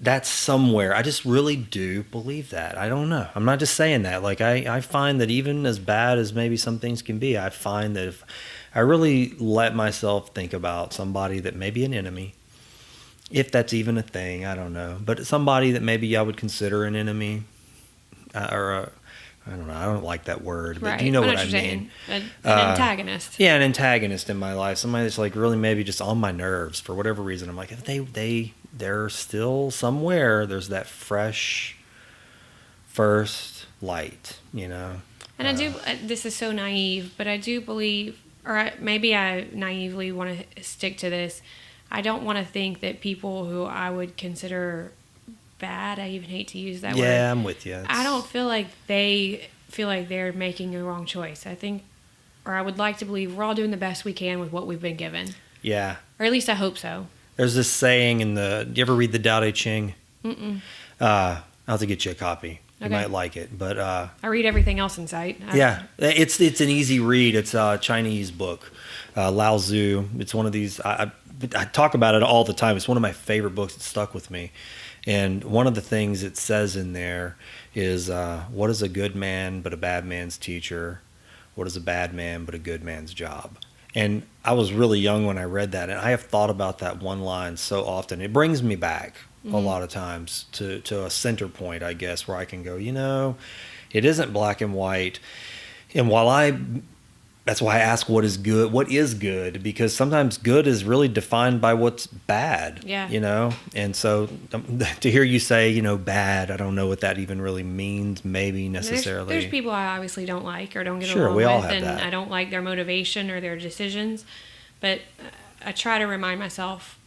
that's somewhere. I just really do believe that. I don't know. I'm not just saying that. Like I find that even as bad as maybe some things can be, I find that if I really let myself think about somebody that may be an enemy, if that's even a thing, I don't know, but somebody that maybe I would consider an enemy, I don't know. I don't like that word, but you know what I mean. An antagonist. Yeah, an antagonist in my life. Somebody that's like really maybe just on my nerves for whatever reason. I'm like, if they're still somewhere. There's that fresh first light, And I do. This is so naive, but I do believe, maybe I naively want to stick to this. I don't want to think that people who I would consider bad, I even hate to use that word. Yeah, I'm with you. I don't feel like they feel like they're making a wrong choice. I think, or I would like to believe, we're all doing the best we can with what we've been given. Yeah. Or at least I hope so. There's this saying do you ever read the Tao Te Ching? Mm-mm. I'll have to get you a copy. You Okay. might like it, but I read everything else in sight. Yeah, it's an easy read. It's a Chinese book, Lao Tzu. It's one of these. I talk about it all the time. It's one of my favorite books. It stuck with me. And one of the things it says in there is, what is a good man but a bad man's teacher? What is a bad man but a good man's job? And I was really young when I read that, and I have thought about that one line so often. It brings me back a lot of times to a center point, I guess, where I can go, it isn't black and white. And that's why I ask what is good, because sometimes good is really defined by what's bad. Yeah. And so to hear you say, bad, I don't know what that even really means, maybe necessarily. There's people I obviously don't like or don't get Sure, along we with, all have and that. I don't like their motivation or their decisions. But I try to remind myself,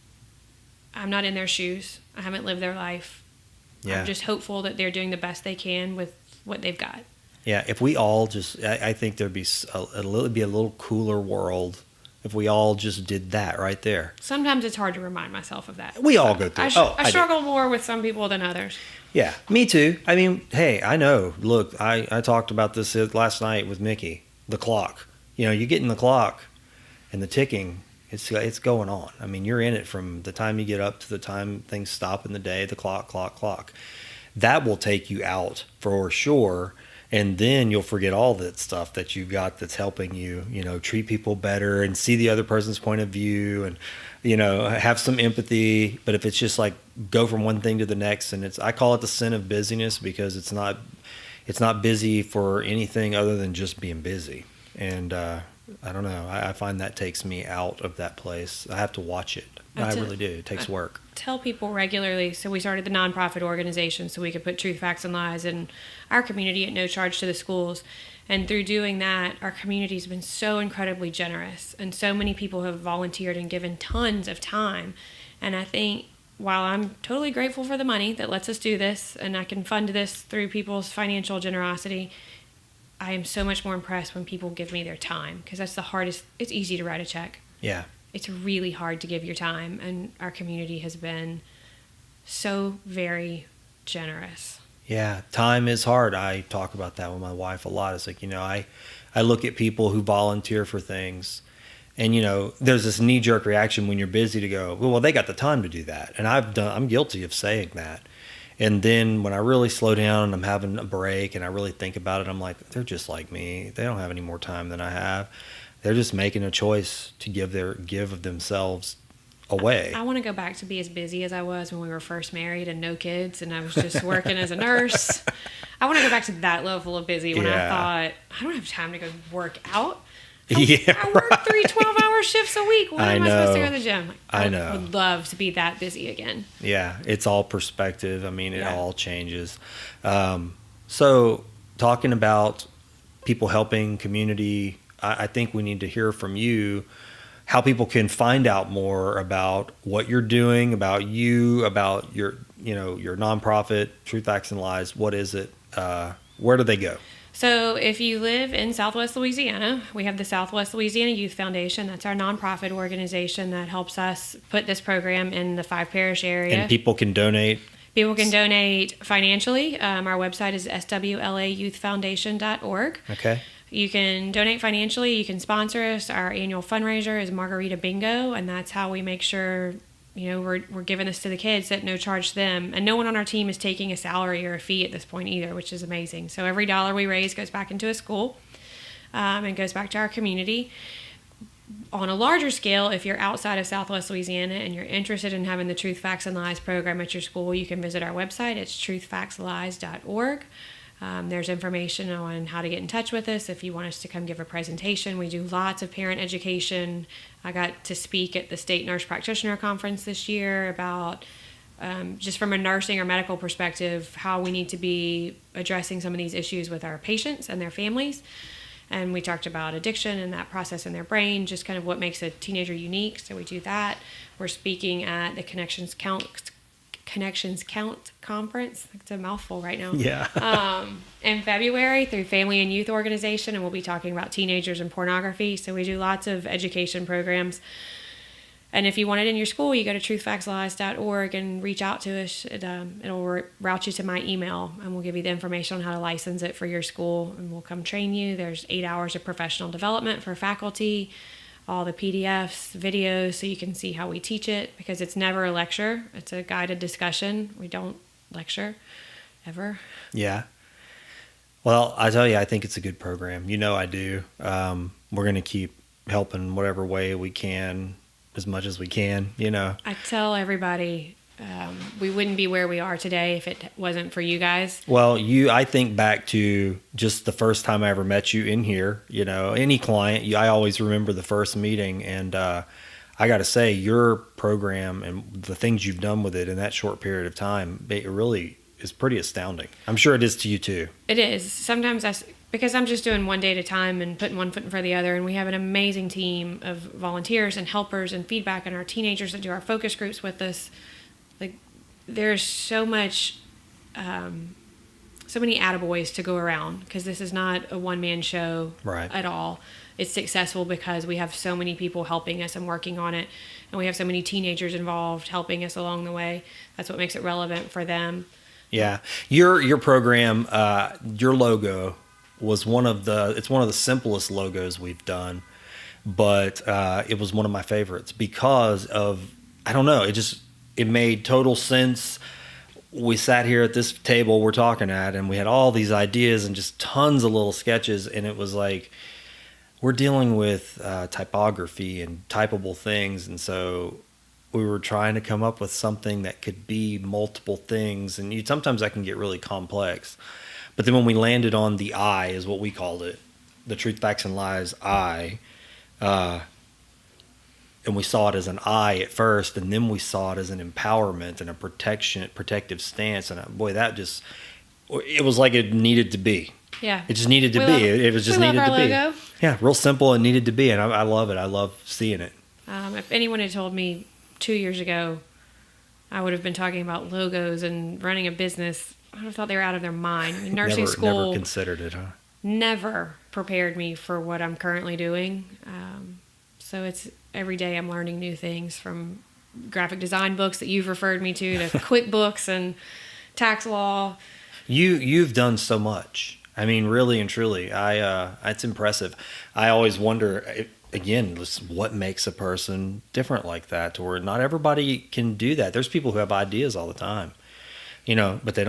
I'm not in their shoes. I haven't lived their life. Yeah. I'm just hopeful that they're doing the best they can with what they've got. Yeah, if we all I think there'd be a little cooler world if we all just did that right there. Sometimes it's hard to remind myself of that. We all go through it. I struggle more with some people than others. Yeah, me too. I mean, hey, I know. Look, I talked about this last night with Mickey, the clock. You get in the clock and the ticking, it's going on. I mean, you're in it from the time you get up to the time things stop in the day, the clock. That will take you out for sure. And then you'll forget all that stuff that you've got that's helping you, treat people better and see the other person's point of view and, have some empathy. But if it's just like go from one thing to the next, and I call it the sin of busyness, because it's not busy for anything other than just being busy. And I don't know. I find that takes me out of that place. I have to watch it. I really do. It takes work. Tell people regularly. So we started the nonprofit organization so we could put truth, facts, and lies in our community at no charge to the schools. And through doing that, our community has been so incredibly generous. And so many people have volunteered and given tons of time. And I think while I'm totally grateful for the money that lets us do this, and I can fund this through people's financial generosity, I am so much more impressed when people give me their time, because that's the hardest. It's easy to write a check. Yeah. It's really hard to give your time, and our community has been so very generous. Yeah, time is hard. I talk about that with my wife a lot. It's like, I look at people who volunteer for things, and there's this knee-jerk reaction when you're busy to go, well, they got the time to do that. And I'm guilty of saying that. And then when I really slow down and I'm having a break and I really think about it, I'm like, they're just like me. They don't have any more time than I have. They're just making a choice to give of themselves away. I want to go back to be as busy as I was when we were first married and no kids, and I was just working as a nurse. I want to go back to that level of busy when I thought, I don't have time to go work out. I work 3 12-hour shifts a week. When am I supposed to go to the gym? I know. I would love to be that busy again. Yeah, it's all perspective. I mean, it all changes. So talking about people helping community, I think we need to hear from you how people can find out more about what you're doing, about you, about your nonprofit, Truth, Facts, and Lies. What is it? Where do they go? So if you live in Southwest Louisiana, we have the Southwest Louisiana Youth Foundation. That's our nonprofit organization that helps us put this program in the 5-parish area. And people can donate. People can donate financially. Our website is swlayouthfoundation.org. Okay. You can donate financially. You can sponsor us. Our annual fundraiser is Margarita Bingo, and that's how we make sure we're giving this to the kids at no charge to them. And no one on our team is taking a salary or a fee at this point either, which is amazing. So every dollar we raise goes back into a school and goes back to our community. On a larger scale, if you're outside of Southwest Louisiana and you're interested in having the Truth, Facts, and Lies program at your school, you can visit our website. It's truthfactslies.org. There's information on how to get in touch with us if you want us to come give a presentation. We do lots of parent education. I got to speak at the State Nurse Practitioner Conference this year about just from a nursing or medical perspective, how we need to be addressing some of these issues with our patients and their families. And we talked about addiction and that process in their brain, just kind of what makes a teenager unique. So we do that. We're speaking at the Connections Count Conference. It's a mouthful right now. Yeah. In February through Family and Youth Organization, and we'll be talking about teenagers and pornography. So we do lots of education programs. And if you want it in your school, you go to truthfactslies.org and reach out to us. It'll route you to my email, and we'll give you the information on how to license it for your school, and we'll come train you. There's 8 hours of professional development for faculty, all the PDFs, videos, so you can see how we teach it, because it's never a lecture. It's a guided discussion. We don't lecture, ever. Yeah. Well, I tell you, I think it's a good program. I do. We're going to keep helping whatever way we can, as much as we can, I tell everybody we wouldn't be where we are today if it wasn't for you guys. Well, I think back to just the first time I ever met you in here, any client, I always remember the first meeting. And I got to say, your program and the things you've done with it in that short period of time, it really is pretty astounding. I'm sure it is to you too. It is. Sometimes because I'm just doing one day at a time and putting one foot in front of the other, and we have an amazing team of volunteers and helpers and feedback, and our teenagers that do our focus groups with us. Like, there's so much, so many attaboys to go around, because this is not a one-man show at all. It's successful because we have so many people helping us and working on it, and we have so many teenagers involved helping us along the way. That's what makes it relevant for them. Yeah, your program, your logo was one of the simplest logos we've done, but it was one of my favorites because of, I don't know, it made total sense. We sat here at this table we're talking at, and we had all these ideas and just tons of little sketches, and it was like, we're dealing with typography and typable things, and so we were trying to come up with something that could be multiple things, and sometimes that can get really complex. But then when we landed on the I, is what we called it, the Truth, Facts, and Lies I, and we saw it as an I at first, and then we saw it as an empowerment and a protective stance, and boy, it was like it needed to be. Yeah. It just needed to be. It was just needed to be. Logo. Yeah, real simple and needed to be, and I love it. I love seeing it. If anyone had told me 2 years ago I would have been talking about logos and running a business, I would have thought they were out of their mind. I mean, nursing school never considered it, huh? Never prepared me for what I'm currently doing. So it's every day I'm learning new things, from graphic design books that you've referred me to QuickBooks and tax law. You've done so much. I mean, really and truly, it's impressive. I always wonder, again, what makes a person different like that, to where not everybody can do that. There's people who have ideas all the time, but they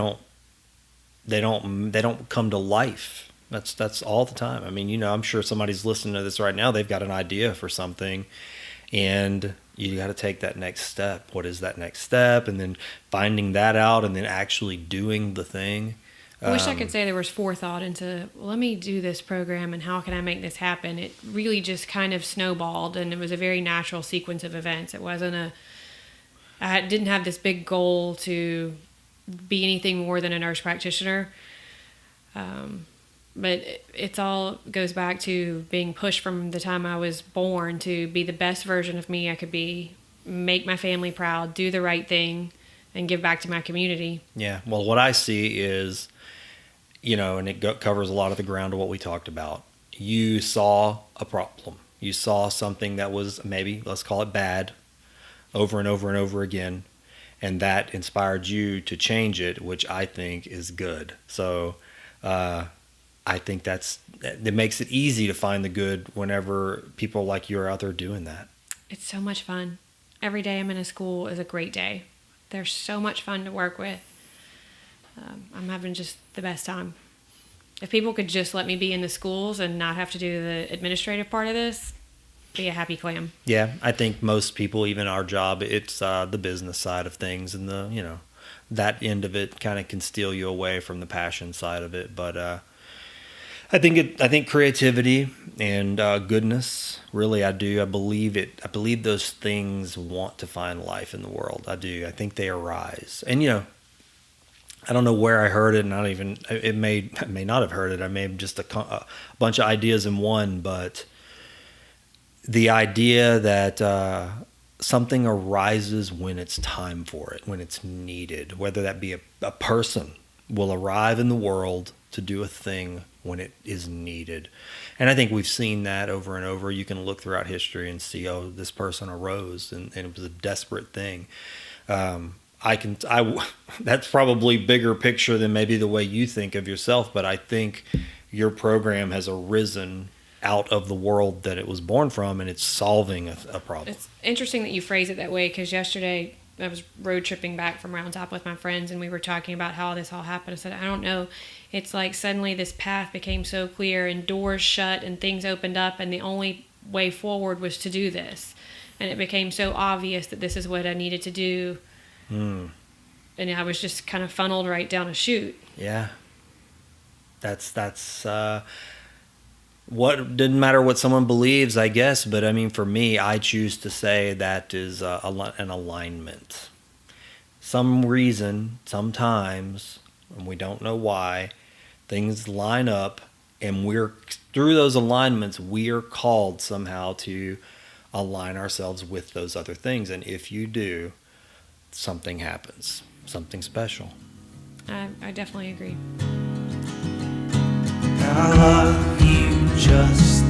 don't come to life. That's all the time. I mean, I'm sure somebody's listening to this right now. They've got an idea for something, and you got to take that next step. What is that next step? And then finding that out, and then actually doing the thing. I wish I could say there was forethought into, well, let me do this program and how can I make this happen. It really just kind of snowballed, and it was a very natural sequence of events. It wasn't I didn't have this big goal to be anything more than a nurse practitioner. But it's all goes back to being pushed from the time I was born to be the best version of me I could be, make my family proud, do the right thing, and give back to my community. Yeah. Well, what I see is, and it covers a lot of the ground of what we talked about. You saw a problem. You saw something that was maybe, let's call it bad, over and over and over again. And that inspired you to change it, which I think is good. So, I think that makes it easy to find the good whenever people like you are out there doing that. It's so much fun. Every day I'm in a school is a great day. They're so much fun to work with. I'm having just the best time. If people could just let me be in the schools and not have to do the administrative part of this, be a happy clam. Yeah, I think most people, even our job, it's the business side of things, and that end of it kind of can steal you away from the passion side of it. But I think creativity and goodness, really, I do. I believe it. I believe those things want to find life in the world. I do. I think they arise. And I don't know where I heard it, and I may not have heard it. I may have just a bunch of ideas in one, but the idea that something arises when it's time for it, when it's needed, whether that be a person will arrive in the world to do a thing when it is needed. And I think we've seen that over and over. You can look throughout history and see, this person arose and it was a desperate thing. That's probably bigger picture than maybe the way you think of yourself, but I think your program has arisen out of the world that it was born from, and it's solving a problem. It's interesting that you phrase it that way, because yesterday I was road tripping back from Round Top with my friends, and we were talking about how this all happened. I said, I don't know. It's like suddenly this path became so clear, and doors shut, and things opened up, and the only way forward was to do this. And it became so obvious that this is what I needed to do. And I was just kind of funneled right down a chute. Yeah. That's what didn't matter what someone believes, I guess. But I mean, for me, I choose to say that is an alignment. Some reason, sometimes, and we don't know why, things line up, and through those alignments, we are called somehow to align ourselves with those other things. And if you do, something happens, something special. I definitely agree. And I love you just